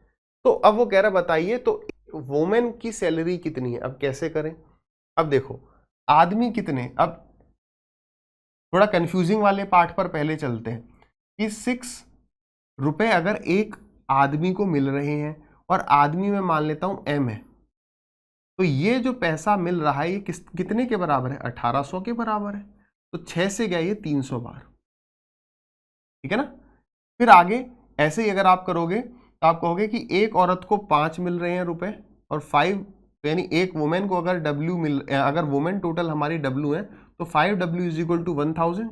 S1: तो अब वो कह रहा बताइए तो वुमेन की सैलरी कितनी है। अब कैसे करें? अब देखो आदमी कितने, अब थोड़ा कंफ्यूजिंग वाले पार्ट पर पहले चलते हैं कि 6 रुपए अगर एक आदमी को मिल रहे हैं और आदमी में मान लेता हूं m है, तो ये जो पैसा मिल रहा है ये कितने के बराबर है? 1800 के बराबर है। तो 6 से गया ये 300 बार, ठीक है ना। फिर आगे ऐसे ही अगर आप करोगे तो आप कहोगे कि एक औरत को 5 मिल रहे हैं रुपए और 5, तो यानी एक वुमेन को अगर W मिल, अगर वुमेन टोटल हमारी W है तो 5W = 1000।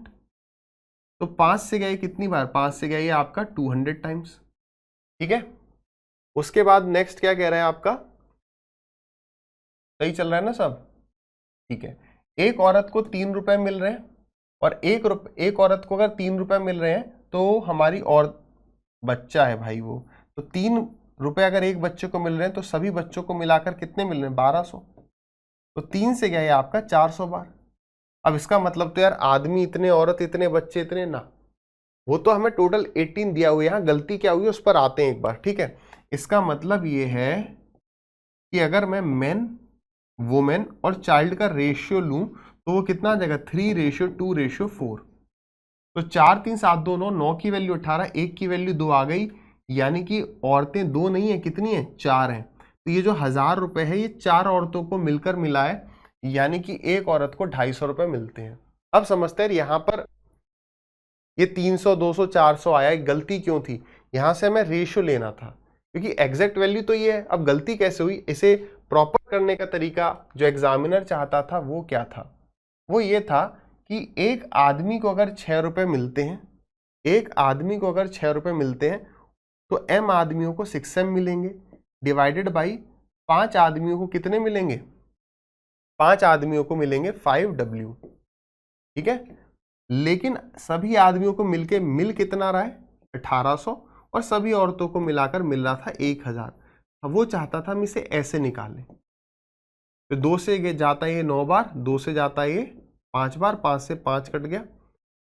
S1: तो 5 से गए कितनी बार? 5 से गया ये आपका 200 टाइम्स, ठीक है। उसके बाद नेक्स्ट क्या कह रहा है आपका? सही चल रहा है ना सब? ठीक है। एक औरत को 3 रुपए मिल रहे हैं और एक औरत को अगर 3 रुपए मिल रहे हैं तो हमारी और बच्चा है भाई वो, तो 3 रुपए अगर एक बच्चे को मिल रहे हैं तो सभी बच्चों को मिलाकर कितने मिल रहे हैं? 1200। तो 3 से गया ये आपका 400 बार। अब इसका मतलब तो यार आदमी इतने, औरत इतने, बच्चे इतने ना, वो तो हमें टोटल 18 दिया हुआ है। यहाँ गलती क्या हुई उस पर आते हैं एक बार, ठीक है। इसका मतलब ये है कि अगर मैं मैन, वुमेन और चाइल्ड का रेशियो लूं तो वो कितना आ जाएगा? 3:2:4। तो 4 3 7 2 9, 9 की वैल्यू 18, 1 की वैल्यू 2 आ गई, यानी कि औरतें 2 नहीं है, कितनी है? 4 हैं। तो ये जो 1000 रुपए है ये 4 औरतों को मिलकर मिला है, यानी कि एक औरत को 250 रुपए मिलते हैं। अब समझते हैं यहाँ पर ये 300 200 400 आया, एक गलती क्यों थी? यहां से हमें रेशियो लेना था क्योंकि एग्जैक्ट वैल्यू तो ये है। अब गलती कैसे हुई? इसे प्रॉपर करने का तरीका जो एग्जामिनर चाहता था वो क्या था, वो ये था कि एक आदमी को अगर 6 रुपए मिलते हैं, एक आदमी को अगर 6 रुपए मिलते हैं तो m आदमियों को 6m मिलेंगे, डिवाइडेड बाई 5 आदमियों को कितने मिलेंगे, 5 आदमियों को मिलेंगे 5w। ठीक है, लेकिन सभी आदमियों को मिलके मिल कितना रहा है 1800 और सभी औरतों को मिलाकर मिल रहा था 1000। अब वो चाहता था हम इसे ऐसे निकालें, तो 2 से जाता है ये 9 बार, 2 से जाता है ये 5 बार, 5 से 5 कट गया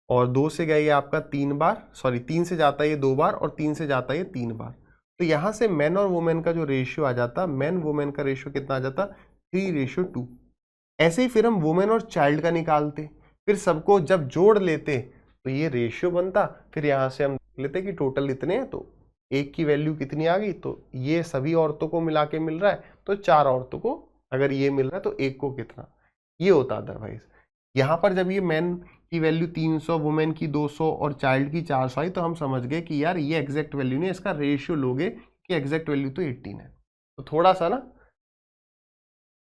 S1: और 2 से गया ये आपका 3 बार, सॉरी 3 से जाता है ये 2 बार और 3 से जाता है ये 3 बार। तो यहां से मैन और वुमेन का जो रेशियो आ जाता, मैन वुमेन का रेशियो कितना आ जाता 3:2। ऐसे ही फिर हम वुमेन और चाइल्ड का निकालते, फिर सबको जब जोड़ लेते तो ये रेशियो बनता, फिर यहाँ से हम देख लेते कि टोटल इतने हैं तो एक की वैल्यू कितनी आ गई, तो ये सभी औरतों को मिला के मिल रहा है तो 4 औरतों को अगर ये मिल रहा है तो एक को कितना, ये होता अदरवाइज। यहाँ पर जब ये मैन की वैल्यू 300, वुमेन की 200 और चाइल्ड की 400 आई तो हम समझ गए कि यार ये एग्जैक्ट वैल्यू नहीं, इसका रेशियो लोगे कि एग्जैक्ट वैल्यू तो 18 है। तो थोड़ा सा ना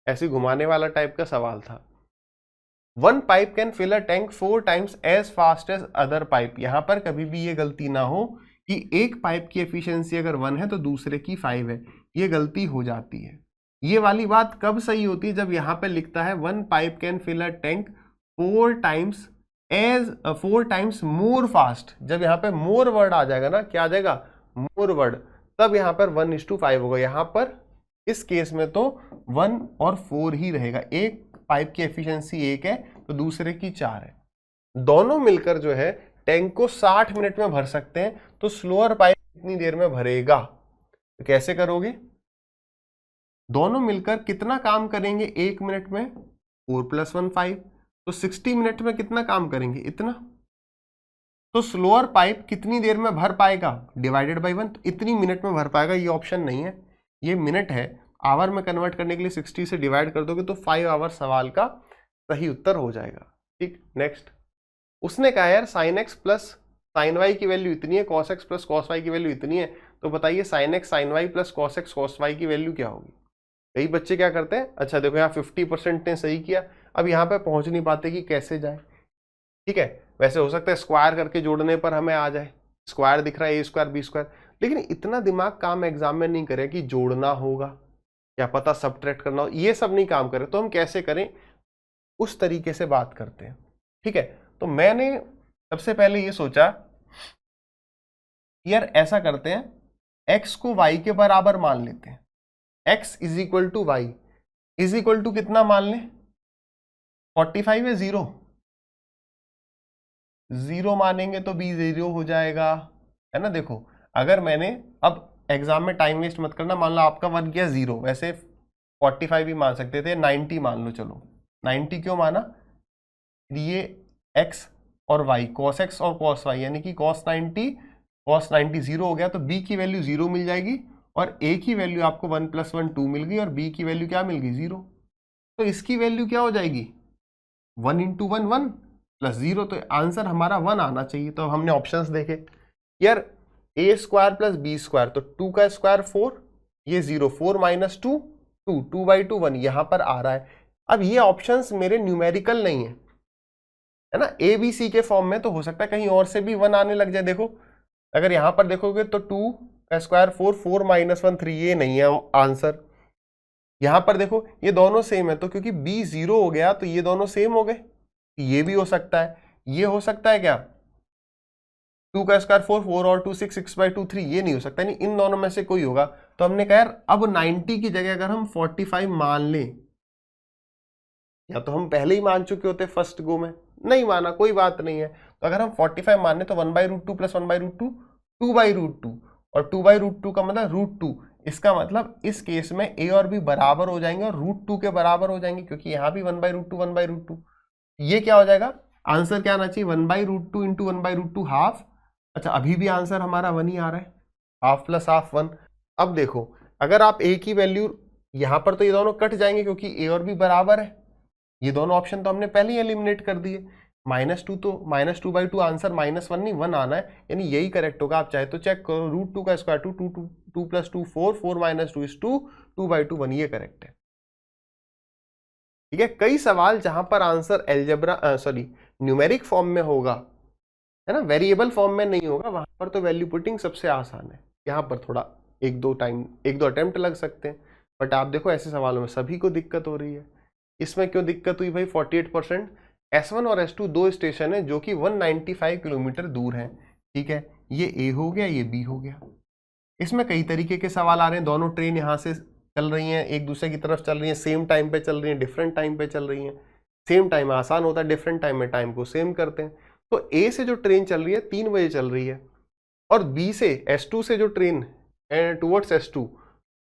S1: ऐसे घुमाने वाला टाइप का सवाल था। 1 pipe can fill a tank 4 times as fast as other pipe. यहां पर कभी भी ये गलती ना हो कि एक पाइप की एफिशिएंसी अगर 1 है तो दूसरे की 5 है, ये गलती हो जाती है। ये वाली बात कब सही होती है, जब यहां पे लिखता है 1 pipe can fill a tank 4 times more fast. जब यहाँ पे मोर वर्ड आ जाएगा ना, क्या आ जाएगा मोर वर्ड, तब यहाँ पर 1:5 होगा। यहाँ पर इस केस में तो 1 और 4 ही रहेगा। एक पाइप की एफिशिएंसी 1 है तो दूसरे की 4 है, दोनों मिलकर जो है टैंक को 60 मिनट में भर सकते हैं। तो स्लोअर पाइप कितनी देर में भरेगा, तो कैसे करोगे, दोनों मिलकर कितना काम करेंगे 1 मिनट में, 4 + 1 5, तो 60 मिनट में कितना काम करेंगे इतना। तो स्लोअर पाइप कितनी देर में भर पाएगा, डिवाइडेड बाई 1, तो इतनी मिनट में भर पाएगा। ये ऑप्शन नहीं है, ये मिनट है। आवर में कन्वर्ट करने के लिए 60 से डिवाइड कर दोगे तो 5 आवर सवाल का सही उत्तर हो जाएगा। ठीक, नेक्स्ट उसने कहा यार sin x plus sin y की वैल्यू इतनी है, cos x plus cos y की वैल्यू इतनी है, तो बताइए sin x sin y plus cos x cos y की वैल्यू क्या होगी। कई बच्चे क्या करते हैं, अच्छा देखो यहाँ 50% ने सही किया, अब यहाँ पे पहुंच नहीं पाते कि कैसे जाए। ठीक है, वैसे हो सकता है स्क्वायर करके जोड़ने पर हमें आ जाए, स्क्वायर दिख रहा है a² b², लेकिन इतना दिमाग काम एग्जाम में नहीं करे कि जोड़ना होगा, क्या पता सब्ट्रैक्ट करना हो, ये सब नहीं काम करे। तो हम कैसे करें, उस तरीके से बात करते हैं। ठीक है, तो मैंने सबसे पहले ये सोचा यार ऐसा करते हैं, x को y के बराबर मान लेते हैं। x = y = कितना मान लें, 45 है, 0 मानेंगे तो b 0 हो जाएगा, है ना। देखो अगर मैंने, अब एग्जाम में टाइम वेस्ट मत करना, मान लो आपका 1 गया 0, वैसे 45 भी मान सकते थे, 90 मान लो। चलो 90 क्यों माना, ये x और y, cos x और cos y, यानी कि cos 90 0 हो गया, तो b की वैल्यू 0 मिल जाएगी और a की वैल्यू आपको 1 + 1 2 मिल गई और b की वैल्यू क्या मिल गई 0। तो इसकी वैल्यू क्या हो जाएगी 1 × 1 1 + 0, तो आंसर हमारा 1 आना चाहिए। तो हमने ऑप्शंस देखे यार, a² + b², तो 2 का स्क्वायर 4, ये 0, 4 - 2 2, 2/2 1 यहां पर आ रहा है। अब ये ऑप्शंस मेरे न्यूमेरिकल नहीं है ना, ए बी सी के फॉर्म में, तो हो सकता है कहीं और से भी 1 आने लग जाए। देखो अगर यहां पर देखोगे तो 2 का स्क्वायर 4, 4 - 1 3, ये नहीं है आंसर। यहां पर देखो ये दोनों सेम है, तो क्योंकि b 0 हो गया तो ये दोनों सेम हो गए, ये भी हो सकता है, ये हो सकता है क्या, 2 का स्क्वायर 4, 4 और 2 6, 6/2 3, ये नहीं हो सकता, नहीं इन दोनों में से कोई होगा। तो हमने कहा यार अब 90 की जगह अगर हम 45 मान लें, या तो हम पहले ही मान चुके होते फर्स्ट गो में, नहीं माना कोई बात नहीं है, तो अगर हम 45 माने तो 1/√2 + 1/√2 2/√2, और 2/√2 का मतलब √2, इसका मतलब इस केस में a और b बराबर हो जाएंगे और √2 के बराबर हो जाएंगे, क्योंकि यहाँ भी 1/√2 1/√2, ये क्या हो जाएगा, आंसर क्या आना चाहिए 1/√2 × 1/√2 हाफ। अच्छा अभी भी आंसर हमारा 1 ही आ रहा है, हाफ + हाफ 1। अब देखो अगर आप a की वैल्यू, यहाँ पर तो ये दोनों कट जाएंगे क्योंकि a और b बराबर है, ये दोनों ऑप्शन तो हमने पहले ही एलिमिनेट कर दिए। -2 तो -2/2 आंसर -1 नहीं 1 आना है, यानी यही करेक्ट होगा। आप चाहे तो चेक करो, √2 का स्क्वायर 2, 2 + 2 4, 4 - 2 = 2, 2/2 1, ये करेक्ट है। ठीक है, कई सवाल जहां पर आंसर एल्जेब्रा न्यूमेरिक फॉर्म में होगा, है ना, वेरिएबल फॉर्म में नहीं होगा, वहां पर तो वैल्यू पुटिंग सबसे आसान है। यहाँ पर थोड़ा एक दो अटेम्प्ट लग सकते हैं, बट आप देखो ऐसे सवालों में सभी को दिक्कत हो रही है। इसमें क्यों दिक्कत हुई भाई? 48%। S1 और S2 दो स्टेशन है जो कि 195 किलोमीटर दूर हैं। ठीक है, ये A हो गया, ये B हो गया। इसमें कई तरीके के सवाल आ रहे हैं। दोनों ट्रेन यहाँ से चल रही हैं, एक दूसरे की तरफ चल रही हैं, सेम टाइम पे चल रही हैं, डिफरेंट टाइम पे चल रही हैं। सेम टाइम आसान होता है, डिफरेंट टाइम में टाइम को सेम करते हैं। तो A से जो ट्रेन चल रही है 3 बजे चल रही है, और B से S2 से जो ट्रेन टुवर्ड्स S2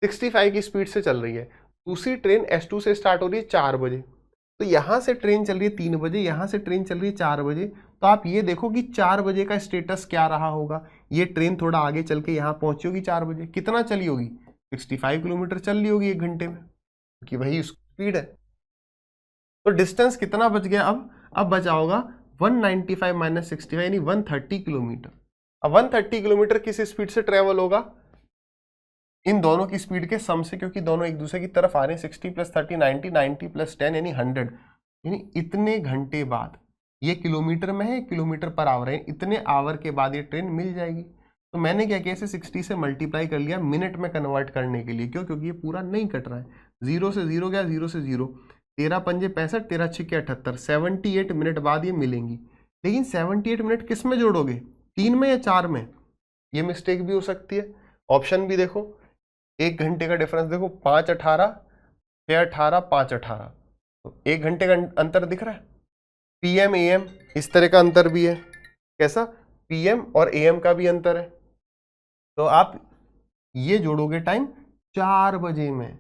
S1: 65 की स्पीड से चल रही है। दूसरी ट्रेन S2 से स्टार्ट हो रही है 4 बजे। तो यहाँ से ट्रेन चल रही है 3 बजे, यहाँ से ट्रेन चल रही है 4 बजे। तो आप ये देखो कि 4 बजे का स्टेटस क्या रहा होगा। ये ट्रेन थोड़ा आगे चल के यहाँ पहुंची होगी 4 बजे। कितना चली होगी? 65 किलोमीटर चल ली होगी 1 घंटे में, क्योंकि वही स्पीड है। तो डिस्टेंस कितना बच गया? अब बचा होगा 195 - 65 यानी 130 किलोमीटर। अब 130 किलोमीटर किस स्पीड से ट्रेवल होगा? इन दोनों की स्पीड के सम से, क्योंकि दोनों एक दूसरे की तरफ आ रहे हैं। 60 + 30 90, 90 + 10 यानी 100, यानी इतने घंटे बाद, ये किलोमीटर में है, किलोमीटर पर आवर है, इतने आवर के बाद ये ट्रेन मिल जाएगी। तो मैंने क्या किया, इसे 60 से मल्टीप्लाई कर लिया मिनट में कन्वर्ट करने के लिए। क्यों? क्योंकि ये पूरा नहीं कट रहा है। 0 से 0 गया, 0 से 0, 13 पंजे 65, 13 छिक्के 78, 78 मिनट बाद ये मिलेंगी। लेकिन 78 मिनट किस में जोड़ोगे? 3 में या 4 में? ये मिस्टेक भी हो सकती है। ऑप्शन भी देखो, 1 घंटे का डिफरेंस देखो, 5 18, 6 18, 5 18, तो 1 घंटे का अंतर दिख रहा है। PM AM इस तरह का अंतर भी है। कैसा? PM और AM का भी अंतर है। तो आप ये जोड़ोगे टाइम 4 बजे में।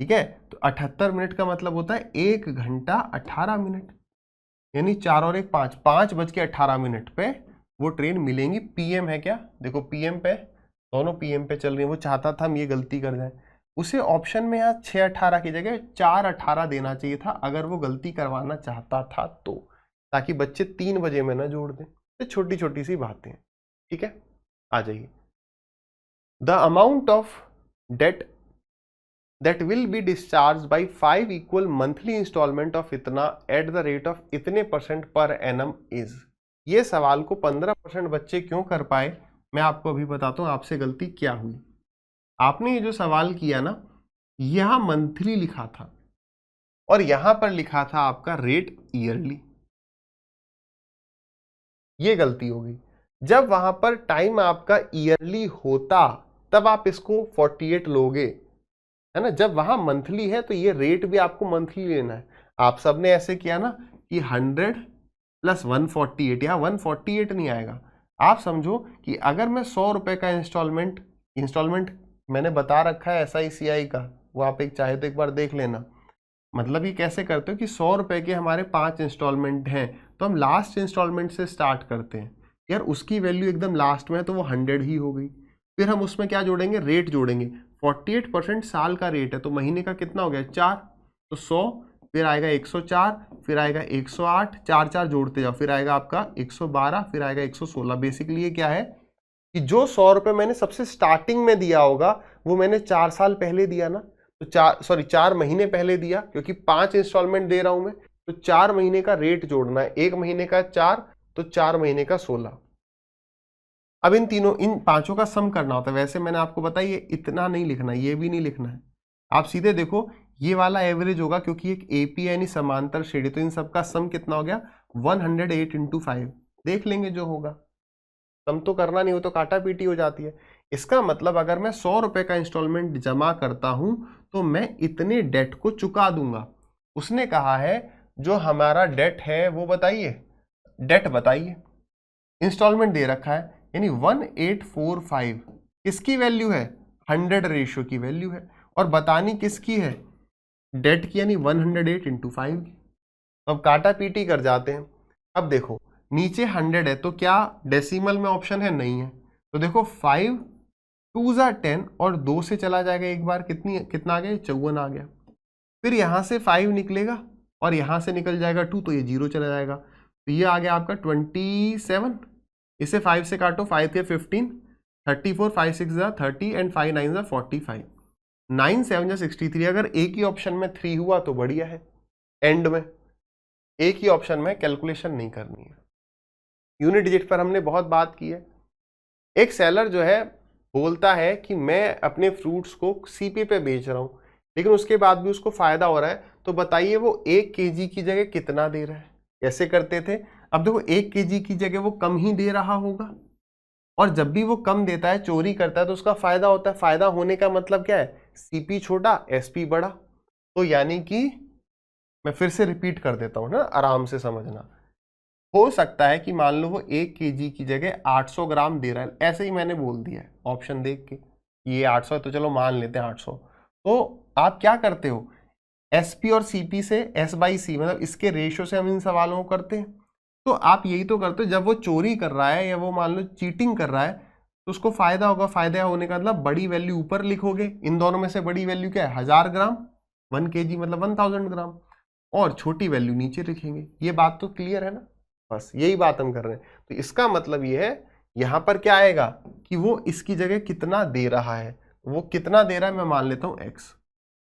S1: ठीक है, तो 78 मिनट का मतलब होता है 1 घंटा 18 मिनट, यानी 4 और 1 5, 5:18 पे वो ट्रेन मिलेंगी। PM है क्या? देखो PM पे, दोनों PM पे चल रही है। वो चाहता था हम ये गलती कर जाए, उसे ऑप्शन में यहाँ 6:18 की जगह 4:18 देना चाहिए था, अगर वो गलती करवाना चाहता था तो, ताकि बच्चे 3 बजे में ना जोड़ दें। तो छोटी छोटी सी बातें हैं। ठीक है, आ जाइए। The amount of debt that will be discharged by 5 equal monthly installment of इतना at the rate of इतने % per annum is। ये सवाल को 15% बच्चे क्यों कर पाए, मैं आपको अभी बताता हूँ आपसे गलती क्या हुई। आपने ये जो सवाल किया ना, यहाँ मंथली लिखा था और यहाँ पर लिखा था आपका रेट ईयरली। ये गलती हो गई। जब वहां पर टाइम आपका ईयरली होता तब आप इसको 48 लोगे, है ना। जब वहां मंथली है तो ये रेट भी आपको मंथली लेना है। आप सबने ऐसे किया ना कि 100 + 148, यहाँ 148 नहीं आएगा। आप समझो कि अगर मैं 100 रुपए का इंस्टॉलमेंट मैंने बता रखा है SICI का, वो आप एक चाहे तो एक बार देख लेना। मतलब ये कैसे करते हो कि 100 रुपए के हमारे 5 इंस्टॉलमेंट हैं, तो हम लास्ट इंस्टॉलमेंट से स्टार्ट करते हैं। यार उसकी वैल्यू एकदम लास्ट में है तो वो 100 ही हो गई। फिर हम उसमें क्या जोड़ेंगे? रेट जोड़ेंगे। 48% साल का रेट है, तो महीने का कितना हो गया? 4, तो 100, फिर आएगा 104, फिर आएगा 108, 4 4 जोड़ते जाओ, फिर आएगा आपका 112, फिर आएगा 116। बेसिकली ये क्या है कि जो 100 रुपये मैंने सबसे स्टार्टिंग में दिया होगा वो मैंने 4 साल पहले दिया ना, तो 4 महीने पहले दिया, क्योंकि 5 इंस्टॉलमेंट दे रहा हूं मैं, तो 4 महीने का रेट जोड़ना है। 1 महीने का 4, तो 4 महीने का 16। अब इन पांचों का सम करना होता है। वैसे मैंने आपको बताया ये इतना नहीं लिखना है, ये भी नहीं लिखना है। आप सीधे देखो ये वाला एवरेज होगा, क्योंकि एक AP यानी समांतर श्रेणी, तो इन सबका सम कितना हो गया? 108 × 5। देख लेंगे जो होगा। सम तो करना नहीं हो तो काटा पीटी हो जाती है। इसका मतलब अगर मैं 100 रुपए का इंस्टॉलमेंट जमा करता हूं तो मैं इतने डेट को चुका दूंगा। उसने कहा है जो हमारा डेट है वो बताइए, डेट बताइए। इंस्टॉलमेंट दे रखा है, यानी 1845 किसकी वैल्यू है? 100 रेशियो की वैल्यू है, और बतानी किसकी है? डेट की, यानी 108 × 5 की। अब काटा पीटी कर जाते हैं। अब देखो नीचे 100 है, तो क्या डेसिमल में ऑप्शन है? नहीं है। तो देखो 5 2 × 10 और 2 से चला जाएगा एक बार, कितना आ गया? 54 आ गया। फिर यहाँ से 5 निकलेगा और यहाँ से निकल जाएगा 2, तो ये 0 चला जाएगा। तो ये आ गया आपका 27, इसे 5 से काटो, 5 के 15, 34, 5 6 जा 30 एंड 5 9 जा 45, 9 7 जा 63। अगर एक ही ऑप्शन में 3 हुआ तो बढ़िया है, एंड में एक ही ऑप्शन में कैलकुलेशन नहीं करनी है। यूनिट डिजिट पर हमने बहुत बात की है। एक सेलर जो है बोलता है कि मैं अपने फ्रूट्स को सीपी पे बेच रहा हूं, लेकिन उसके बाद भी उसको फायदा हो रहा है, तो बताइए वो 1 केजी की जगह कितना दे रहा है। कैसे करते थे, अब देखो 1 केजी की जगह वो कम ही दे रहा होगा, और जब भी वो कम देता है, चोरी करता है, तो उसका फायदा होता है। फायदा होने का मतलब क्या है, सीपी छोटा एसपी बड़ा। तो यानी कि मैं फिर से रिपीट कर देता हूं ना, आराम से समझना। हो सकता है कि मान लो वो 1 केजी की जगह 800 ग्राम दे रहा है, ऐसे ही मैंने बोल दिया है ऑप्शन देख के, ये 800 है तो चलो मान लेते हैं 800। तो आप क्या करते हो, एसपी और सीपी से S/C, मतलब इसके रेशियो से हम इन सवालों को करते हैं। तो आप यही तो करते हो, जब वो चोरी कर रहा है या वो मान लो चीटिंग कर रहा है, तो उसको फायदा होगा। फायदा होने का मतलब बड़ी वैल्यू ऊपर लिखोगे, इन दोनों में से बड़ी वैल्यू क्या है, 1000 ग्राम, 1 केजी मतलब 1000 ग्राम, और छोटी वैल्यू नीचे लिखेंगे। ये बात तो क्लियर है ना, बस यही बात हम कर रहे हैं। तो इसका मतलब ये है, यहां पर क्या आएगा कि वो इसकी जगह कितना दे रहा है, वो कितना दे रहा है मैं मान लेता हूं x,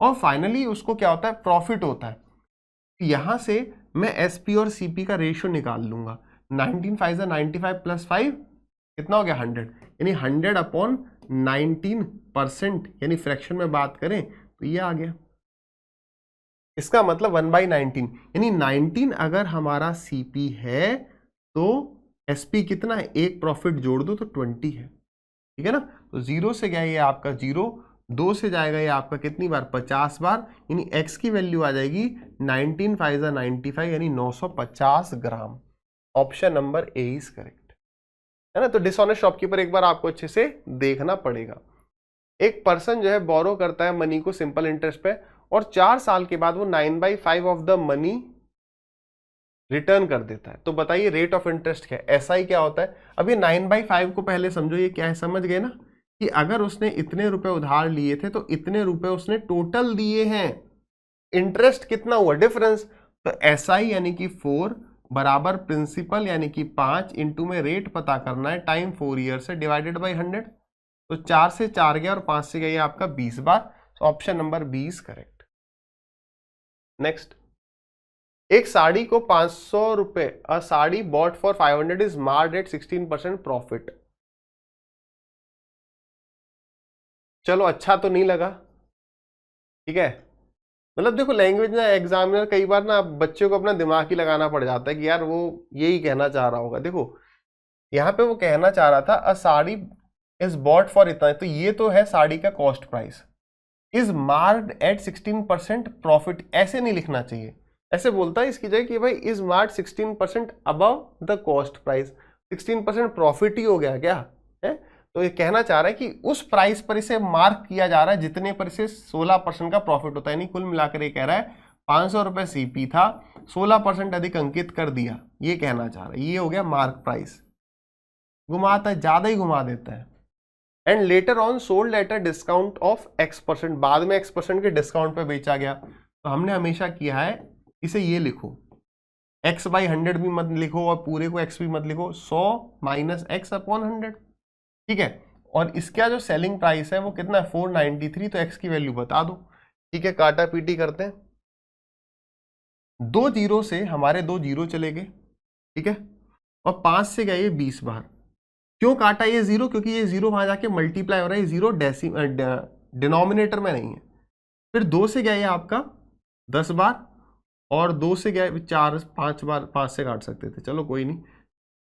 S1: और फाइनली उसको क्या होता है, प्रॉफिट होता है। यहां से मैं एसपी और सीपी का रेशियो निकाल लूंगा। 19 5 95 प्लस 5 कितना हो गया 100, यानी 100/19%, यानी फ्रैक्शन में बात करें तो ये आ गया। इसका मतलब 1/19, यानी 19 अगर हमारा सीपी है तो एसपी कितना है, एक प्रॉफिट जोड़ दो तो 20 है, ठीक है ना। तो 0 से गया ये आपका 0, 2 से जाएगा ये आपका कितनी बार, 50 बार, यानी x की वैल्यू आ जाएगी 19 5 95, यानी 950 gram. Option number A is correct, है ना। तो डिसऑनेस्ट शॉपकीपर एक बार आपको अच्छे से देखना पड़ेगा। एक पर्सन जो है बोरो करता है मनी को सिंपल इंटरेस्ट पे, और 4 साल के बाद वो 9/5 ऑफ द मनी रिटर्न कर देता है। तो बताइए रेट ऑफ इंटरेस्ट क्या है, SI क्या होता है। अब ये 9/5 को पहले समझो, ये क्या है, समझ गए ना, कि अगर उसने इतने रुपए उधार लिए थे तो इतने रुपए उसने टोटल दिए हैं, इंटरेस्ट कितना हुआ, डिफरेंस। तो SI यानी कि 4 बराबर प्रिंसिपल यानी कि 5 इंटू में रेट पता करना है, टाइम 4 ईयर से, डिवाइडेड बाई 100। तो 4 से 4 गया और 5 से गया आपका 20 बार। तो ऑप्शन नंबर 20 करेक्ट। नेक्स्ट, एक साड़ी को 500 रुपए, a sari bought for 500 is marked at 16% profit. चलो अच्छा तो नहीं लगा, ठीक है। मतलब देखो लैंग्वेज ना, एग्जामिनर कई बार ना बच्चों को अपना दिमाग ही लगाना पड़ जाता है कि यार वो यही कहना चाह रहा होगा। देखो यहाँ पे वो कहना चाह रहा था a sari is bought for इतना, तो ये तो है साड़ी का cost price, is marked at 16% profit, ऐसे नहीं लिखना चाहिए। ऐसे बोलता है इसकी जगह कि भाई is marked 16% above the cost price, 16% profit ही हो गया क्या है। तो ये कहना चाह रहा है कि उस प्राइस पर इसे मार्क किया जा रहा है जितने पर इसे 16% का प्रॉफिट होता है। यानी कुल मिलाकर ये कह रहा है 500 रुपए सीपी था, 16% अधिक अंकित कर दिया, ये कहना चाह रहा है। ये हो गया मार्क प्राइस, घुमाता है, ज्यादा ही घुमा देता है। And later on sold at a discount of x%, बाद में x% के डिस्काउंट पे बेचा गया। तो हमने हमेशा किया है इसे ये लिखो, x/100 भी मत लिखो और पूरे को x भी मत लिखो, 100 माइनस x/100, ठीक है। और इसका जो सेलिंग प्राइस है वो कितना है 493, तो x की वैल्यू बता दो, ठीक है। काटा पीटी करते हैं, 2 जीरो से हमारे 2 जीरो चले गए, ठीक है, और 5 से गए 20 बार। क्यों काटा ये 0, क्योंकि ये 0 वहां जाके मल्टीप्लाई हो रहा है, 0 डिनोमिनेटर में नहीं है। फिर 2 से गया ये आपका 10 बार, और 2 से गया 4 5 बार, 5 से काट सकते थे, चलो कोई नहीं,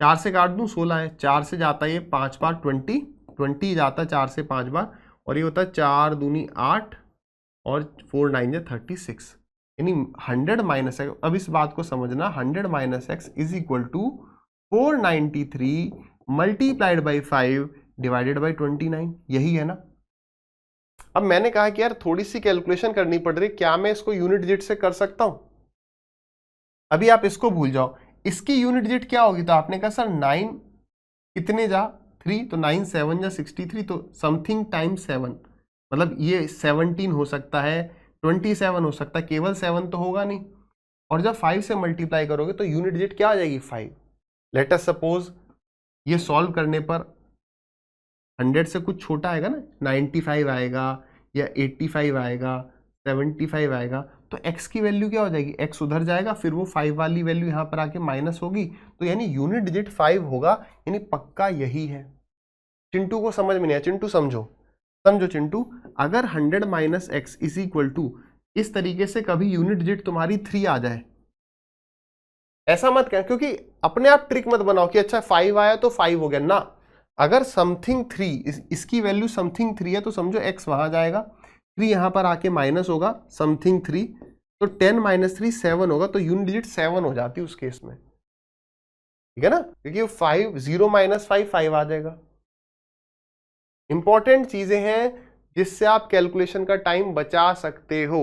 S1: 4 से काट दूं 16 है, 4 से जाता है ये 5 बार 20 जाता है 4 से 5 बार, और ये होता है 4 दूनी 8 और 4 9 या 36, यानी 100 माइनस एक्स। अब इस बात को समझना, 100 minus X is equal to 493 multiplied by 5 divided by 29, यही है ना। अब मैंने कहा कि यार थोड़ी सी कैलकुलेशन करनी पड़ रही, क्या मैं इसको यूनिट डिजिट से कर सकता हूं। अभी आप इसको भूल जाओ, इसकी यूनिट डिजिट क्या होगी। तो आपने कहा सर 9 कितने जा 3, तो 9 7 जा 63, तो समथिंग टाइम्स 7, मतलब ये 17 हो सकता है, 27 हो सकता है, केवल 7 तो होगा नहीं। और जब 5 से मल्टीप्लाई करोगे तो यूनिट डिजिट क्या आ जाएगी 5। लेट अस सपोज ये सॉल्व करने पर 100 से कुछ छोटा आएगा ना, 95 आएगा या 85 आएगा, 75 आएगा, तो x की वैल्यू क्या हो जाएगी, x उधर जाएगा, फिर वो 5 वाली वैल्यू यहाँ पर आके माइनस होगी, तो यानी यूनिट डिजिट 5 होगा, यानी पक्का यही है। चिंटू को समझ में नहीं आया, चिंटू समझो चिंटू, अगर 100 minus X is equal to इस तरीके से कभी यूनिट डिजिट तुम्हारी 3 आ जाए, ऐसा मत कहना, क्योंकि अपने आप ट्रिक मत बनाओ कि अच्छा 5 आया तो 5 हो गया ना। अगर समथिंग 3 इसकी वैल्यू समथिंग 3 है तो समझो x वहां जाएगा, 3 यहां पर आके माइनस होगा समथिंग 3, तो 10 माइनस 3 7 होगा, तो यूनिट डिजिट 7 हो जाती है उस केस में, ठीक है ना, क्योंकि 5 0 माइनस 5 5 आ जाएगा। इंपॉर्टेंट चीजें हैं जिससे आप कैलकुलेशन का टाइम बचा सकते हो।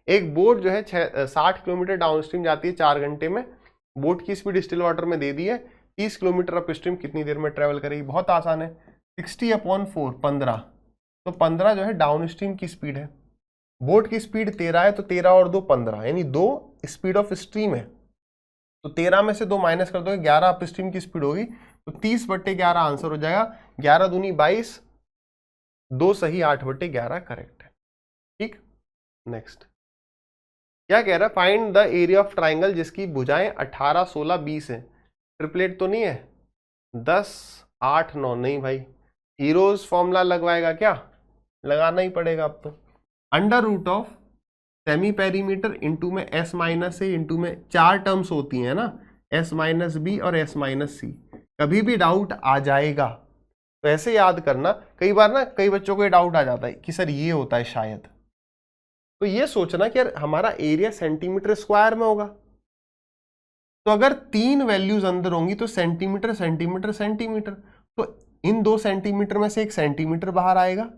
S1: एक बोट जो है 60 किलोमीटर डाउनस्ट्रीम जाती है 4 घंटे में, बोट की स्पीड स्टिल वाटर में दे दी है 30 किलोमीटर अपस्ट्रीम कितनी देर में ट्रेवल करेगी, बहुत आसान है, 60/4 15, तो 15 जो है डाउनस्ट्रीम की स्पीड है, बोट की स्पीड 13 है, तो 13 और 2 15, यानी 2 स्पीड ऑफ स्ट्रीम है, तो 13 में से 2 माइनस कर दोगे 11 अपस्ट्रीम की स्पीड होगी, तो 30/11 आंसर हो जाएगा, 11 दूनी 22, 2 सही 8/11 करेक्ट है। ठीक, नेक्स्ट क्या कह रहा है, find the area of triangle जिसकी भुजाएं 18 16 20 है, ट्रिपलेट तो नहीं है, 10 8 9, नहीं भाई, हीरोज फॉर्मूला लगवाएगा क्या, लगाना ही पड़ेगा अब तो, under root of semi perimeter into में s माइनस ए इंटू में 4 टर्म्स होती हैं ना, s माइनस बी और s माइनस सी, कभी भी डाउट आ जाएगा तो ऐसे याद करना। कई बार ना कई बच्चों को ये डाउट आ जाता है कि सर ये होता है शायद, तो ये सोचना कि यार हमारा एरिया सेंटीमीटर स्क्वायर में होगा, तो अगर 3 वैल्यूज अंदर होंगी तो सेंटीमीटर सेंटीमीटर सेंटीमीटर, तो इन 2 सेंटीमीटर में से 1 सेंटीमीटर बाहर आएगा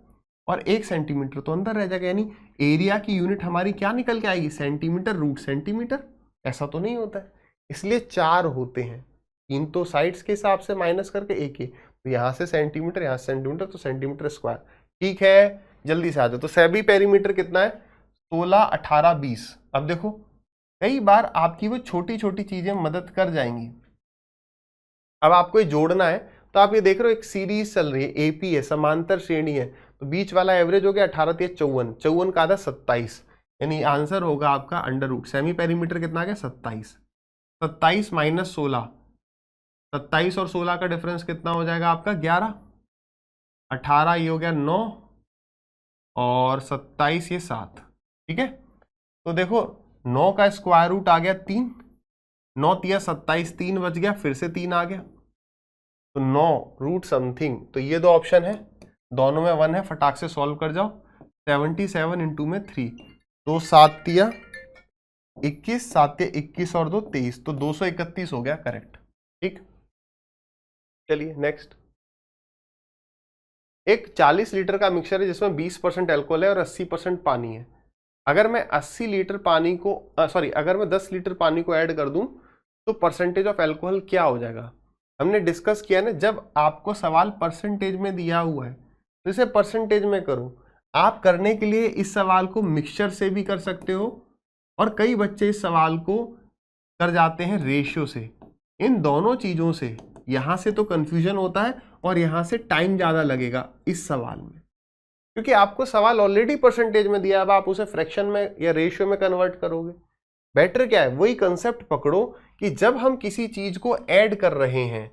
S1: और 1 सेंटीमीटर तो अंदर रह जाएगा, यानी एरिया की यूनिट हमारी क्या निकल के आएगी, सेंटीमीटर रूट सेंटीमीटर। ऐसा तो नहीं होता है, इसलिए 4 होते हैं, 3 तो साइड्स के हिसाब से माइनस करके 1 ही, तो यहां से सेंटीमीटर यहां से सेंटीमीटर, तो सेंटीमीटर स्क्वायर। ठीक है, जल्दी से आ जाओ, तो सेमी पेरीमीटर कितना है 16 18 20। अब देखो कई बार आपकी वो छोटी छोटी चीजें मदद कर जाएंगी। अब आपको ये जोड़ना है, तो आप ये देख रहे हो एक सीरीज चल रही है, एपी है, समांतर श्रेणी है, तो बीच वाला एवरेज हो गया 18 3 54, 54 का आधा 27, यानी आंसर होगा आपका अंडर रूट, सेमी पेरीमीटर कितना आ गया 27, 27 माइनस 16, 27 और 16 का डिफरेंस कितना हो जाएगा आपका 11, 18 ये हो गया 9 और 27 ये 7, ठीक है। तो देखो 9 का स्क्वायर रूट आ गया 3, 9 तिया 27, 3 बच गया, फिर से 3 आ गया, तो 9 रूट समथिंग, तो ये 2 ऑप्शन है, दोनों में 1 है, फटाक से सॉल्व कर जाओ, 77 इंटू में 3, तो 7 तिया 21, 7 तिया 21 और 2 23, तो 231 हो गया करेक्ट। ठीक, चलिए नेक्स्ट, एक 40 लीटर का मिक्सचर है जिसमें 20% अल्कोहल है और 80% पानी है, अगर मैं 80 लीटर पानी को अगर मैं 10 लीटर पानी को ऐड कर दूं तो परसेंटेज ऑफ अल्कोहल क्या हो जाएगा। हमने डिस्कस किया ना, जब आपको सवाल परसेंटेज में दिया हुआ है तो इसे परसेंटेज में करो। आप करने के लिए इस सवाल को मिक्सचर से भी कर सकते हो, और कई बच्चे इस सवाल को कर जाते हैं रेशियो से। इन दोनों चीजों से यहां से तो कंफ्यूजन होता है और यहां से टाइम ज्यादा लगेगा इस सवाल में, क्योंकि आपको सवाल ऑलरेडी परसेंटेज में दिया है, अब आप उसे फ्रैक्शन में या रेशियो में कन्वर्ट करोगे। बेटर क्या है, वही कंसेप्ट पकड़ो कि जब हम किसी चीज को ऐड कर रहे हैं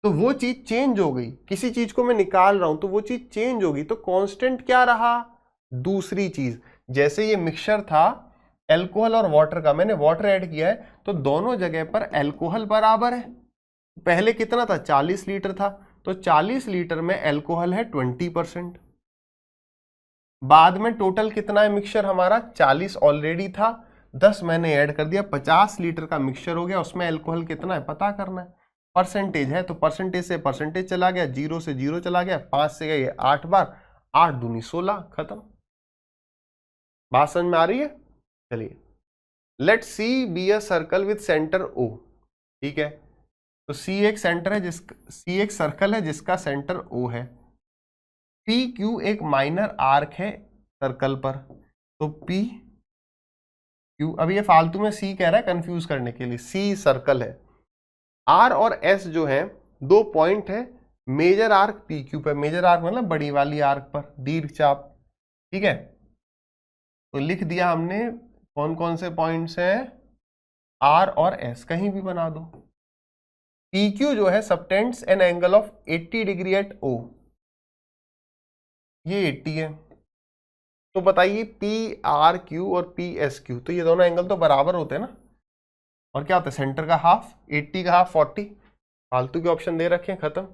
S1: तो वो चीज चेंज हो गई, किसी चीज को मैं निकाल रहा हूं तो वो चीज चेंज होगी, तो कांस्टेंट क्या रहा, दूसरी चीज। जैसे ये मिक्सचर था अल्कोहल और वाटर का, मैंने वाटर ऐड किया है तो दोनों जगह पर अल्कोहल बराबर है। पहले कितना था 40 लीटर था, तो 40 लीटर में अल्कोहल है 20%, बाद में टोटल कितना है मिक्सचर हमारा 40 ऑलरेडी था, 10 मैंने ऐड कर दिया, 50 लीटर का मिक्सचर हो गया, उसमें अल्कोहल कितना है पता करना है, परसेंटेज है तो परसेंटेज से परसेंटेज चला गया, 0 से 0 चला गया, 5 से गया 8 बार, 8 दूनी 16, खत्म। बात समझ में आ रही है। चलिए, let C be a circle with centre O, ठीक है, तो C एक सेंटर है C एक सर्कल है जिसका सेंटर O है, PQ एक माइनर आर्क है सर्कल पर, तो P क्यू, अब ये फालतू में सी कह रहा है कंफ्यूज करने के लिए, सी सर्कल है। आर और एस जो है दो पॉइंट है मेजर आर्क पी क्यू पर, मेजर आर्क मतलब बड़ी वाली आर्क पर, दीर्घ चाप, ठीक है। तो लिख दिया हमने कौन कौन से पॉइंट्स हैं, आर और एस, कहीं भी बना दो। पी क्यू जो है subtends an angle of 80 degree at O, ये 80 है। तो बताइए पी आर क्यू और पी एस क्यू, तो ये दोनों एंगल तो बराबर होते हैं ना, और क्या होता है सेंटर का हाफ, 80 का हाफ 40, फालतू के ऑप्शन दे रखे हैं, खत्म।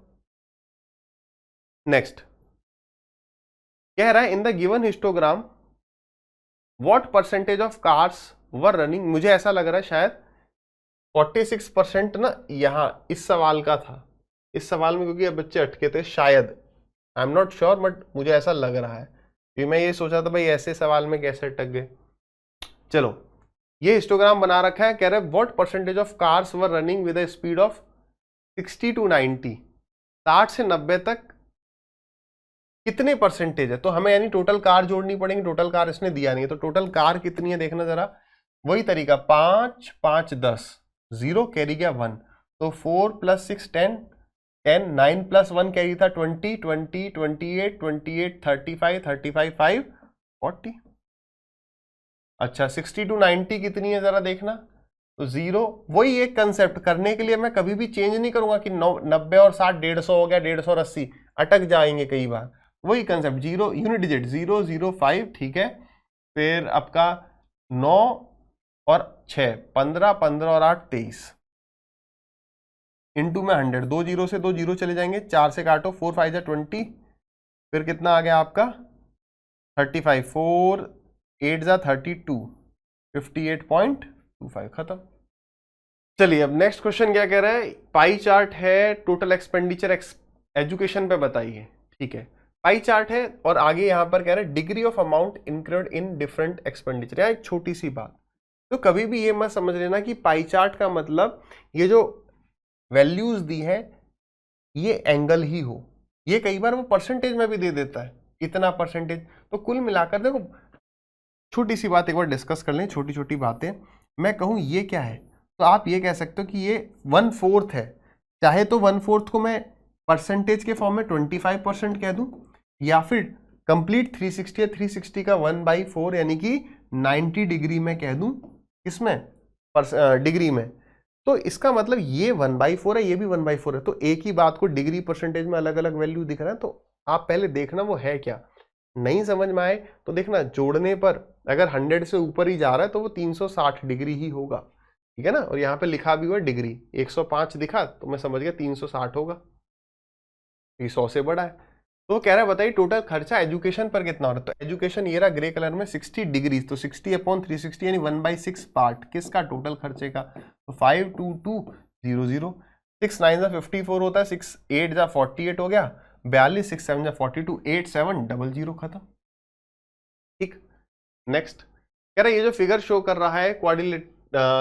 S1: नेक्स्ट कह रहा है in the given histogram what percentage of cars were running, मुझे ऐसा लग रहा है शायद 46% ना यहाँ इस सवाल का था, इस सवाल में, क्योंकि अब बच्चे अटके थे शायद, I am not sure but मुझे ऐसा लग रहा है, क्योंकि मैं ये सोचा था भाई ऐसे सवाल में कैसे अटक गए। चलो ये हिस्टोग्राम बना रखा है, कह रहे हैं what percentage of cars were running with a speed of 60 to 90, 60 से 90 तक कितने परसेंटेज है, तो हमें यानी टोटल कार जोड़नी पड़ेगी, टोटल कार इसने दिया नहीं है, तो टोटल कार कितनी है देखना जरा, वही तरीका 5 5 10, 0 कैरी गया 1, तो 4 + 6 10, 10 9 + 1 कैरी था 20 20 28 28 35 35 5 40। अच्छा 60 to 90 कितनी है जरा देखना, तो 0, वही एक कंसेप्ट करने के लिए मैं कभी भी चेंज नहीं करूंगा कि 90 और 60 150 हो गया, 150 और 80 अटक जाएंगे कई बार, वही कंसेप्ट 0 यूनिट डिजिट 0 0 5, ठीक है। फिर आपका 9 और 6 15 15 और 8 23, इनटू में 100, 2 0 से 2 0 चले जाएंगे, 4 से काटो, 4 5 जा 20, फिर कितना आ गया आपका 35, 4 8 जा 32, 58.25, खत्म। चलिए अब नेक्स्ट क्वेश्चन क्या कह रहा है, पाई चार्ट है, टोटल एक्सपेंडिचर एजुकेशन पे बताइए, ठीक है। पाई चार्ट है और आगे यहां पर कह रहे हैं degree of amount include in different expenditure, या एक छोटी सी बात, तो कभी भी ये मत समझ लेना कि पाई चार्ट का मतलब ये जो वैल्यूज दी है ये एंगल ही हो, ये कई बार वो परसेंटेज में भी दे देता है इतना परसेंटेज, तो कुल मिलाकर देखो छोटी सी बात एक बार डिस्कस कर लें, छोटी छोटी बातें, मैं कहूँ ये क्या है, तो आप ये कह सकते हो कि ये 1/4 है, चाहे तो 1/4 को मैं परसेंटेज के फॉर्म में 25% कह दूं, या फिर कंप्लीट 360 है, 360 का 1/4 यानी कि 90 डिग्री में कह दूं, इसमें डिग्री में, तो इसका मतलब ये 1/4 है, ये भी 1/4 है, तो एक ही बात को डिग्री परसेंटेज में अलग अलग वैल्यू दिख रहा है, तो आप पहले देखना वो है क्या, नहीं समझ में आए तो देखना जोड़ने पर अगर 100 से ऊपर ही जा रहा है तो वो 360 डिग्री ही होगा, ठीक है ना, और यहाँ पे लिखा भी हुआ डिग्री, 105 दिखा तो मैं समझ गया 360 होगा, ये 100 से बड़ा है। तो कह रहा है बताइए टोटल खर्चा एजुकेशन पर कितना हो रहा है, तो एजुकेशन ये रहा ग्रे कलर में 60 डिग्री, तो 60/360 यानी 1/6 पार्ट किसका टोटल खर्चे का, तो 52200, 6 9 जा 54 होता है, 6 8 जा 48 हो गया, 42 6 7 जा 42, 8 7 00, खत्म, ठीक। नेक्स्ट कह रहा है ये जो फिगर शो कर रहा है क्वाड्रिलेट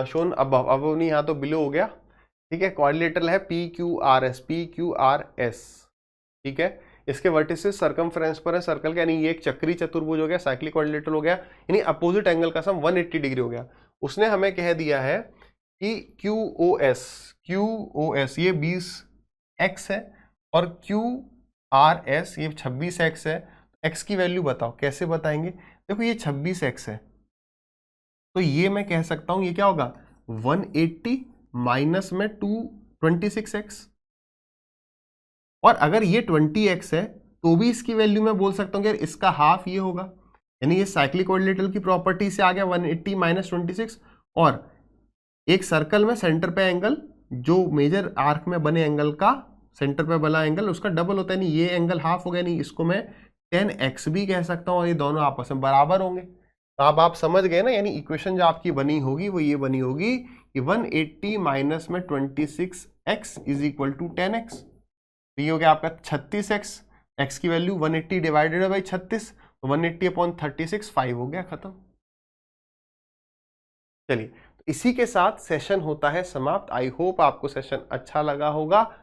S1: शोन अब नहीं, यहाँ तो बिलो हो गया, ठीक है, क्वाड्रिलेटरल है PQRS, PQRS, ठीक है, इसके वर्टिसेस सर्कमफ्रेंस पर है सर्कल का, यानी ये एक चक्री चतुर्भुज हो गया, साइक्लिक क्वाड्रिलेटरल हो गया, यानी अपोजिट एंगल का सम 180 डिग्री हो गया। उसने हमें कह दिया है कि QOS ये 20x है और QRS ये 26x है, x की वैल्यू बताओ, कैसे बताएंगे, देखो ये 26x है, तो ये मैं कह सकता हूं ये क्या होगा 180 माइनस में 26x, और अगर ये 20x है तो भी इसकी वैल्यू मैं बोल सकता हूँ कि यार इसका हाफ ये होगा, यानी ये साइक्लिक क्वाड्रिलेटरल की प्रॉपर्टी से आ गया 180 माइनस 26, और एक सर्कल में सेंटर पे एंगल जो मेजर आर्क में बने एंगल का सेंटर पे बना एंगल उसका डबल होता है, यानी ये एंगल हाफ हो गया, नहीं इसको मैं 10x भी कह सकता हूँ, और ये दोनों आपस में बराबर होंगे। तो अब आप समझ गए ना, यानी इक्वेशन जो आपकी बनी होगी वो ये बनी होगी कि 180 माइनस में 26x is equal to 10x, ये हो गया आपका 36x, x की वैल्यू 180 डिवाइडेड बाई 36, तो 180/36 5 हो गया, खत्म। चलिए इसी के साथ सेशन होता है समाप्त। आई होप आपको सेशन अच्छा लगा होगा।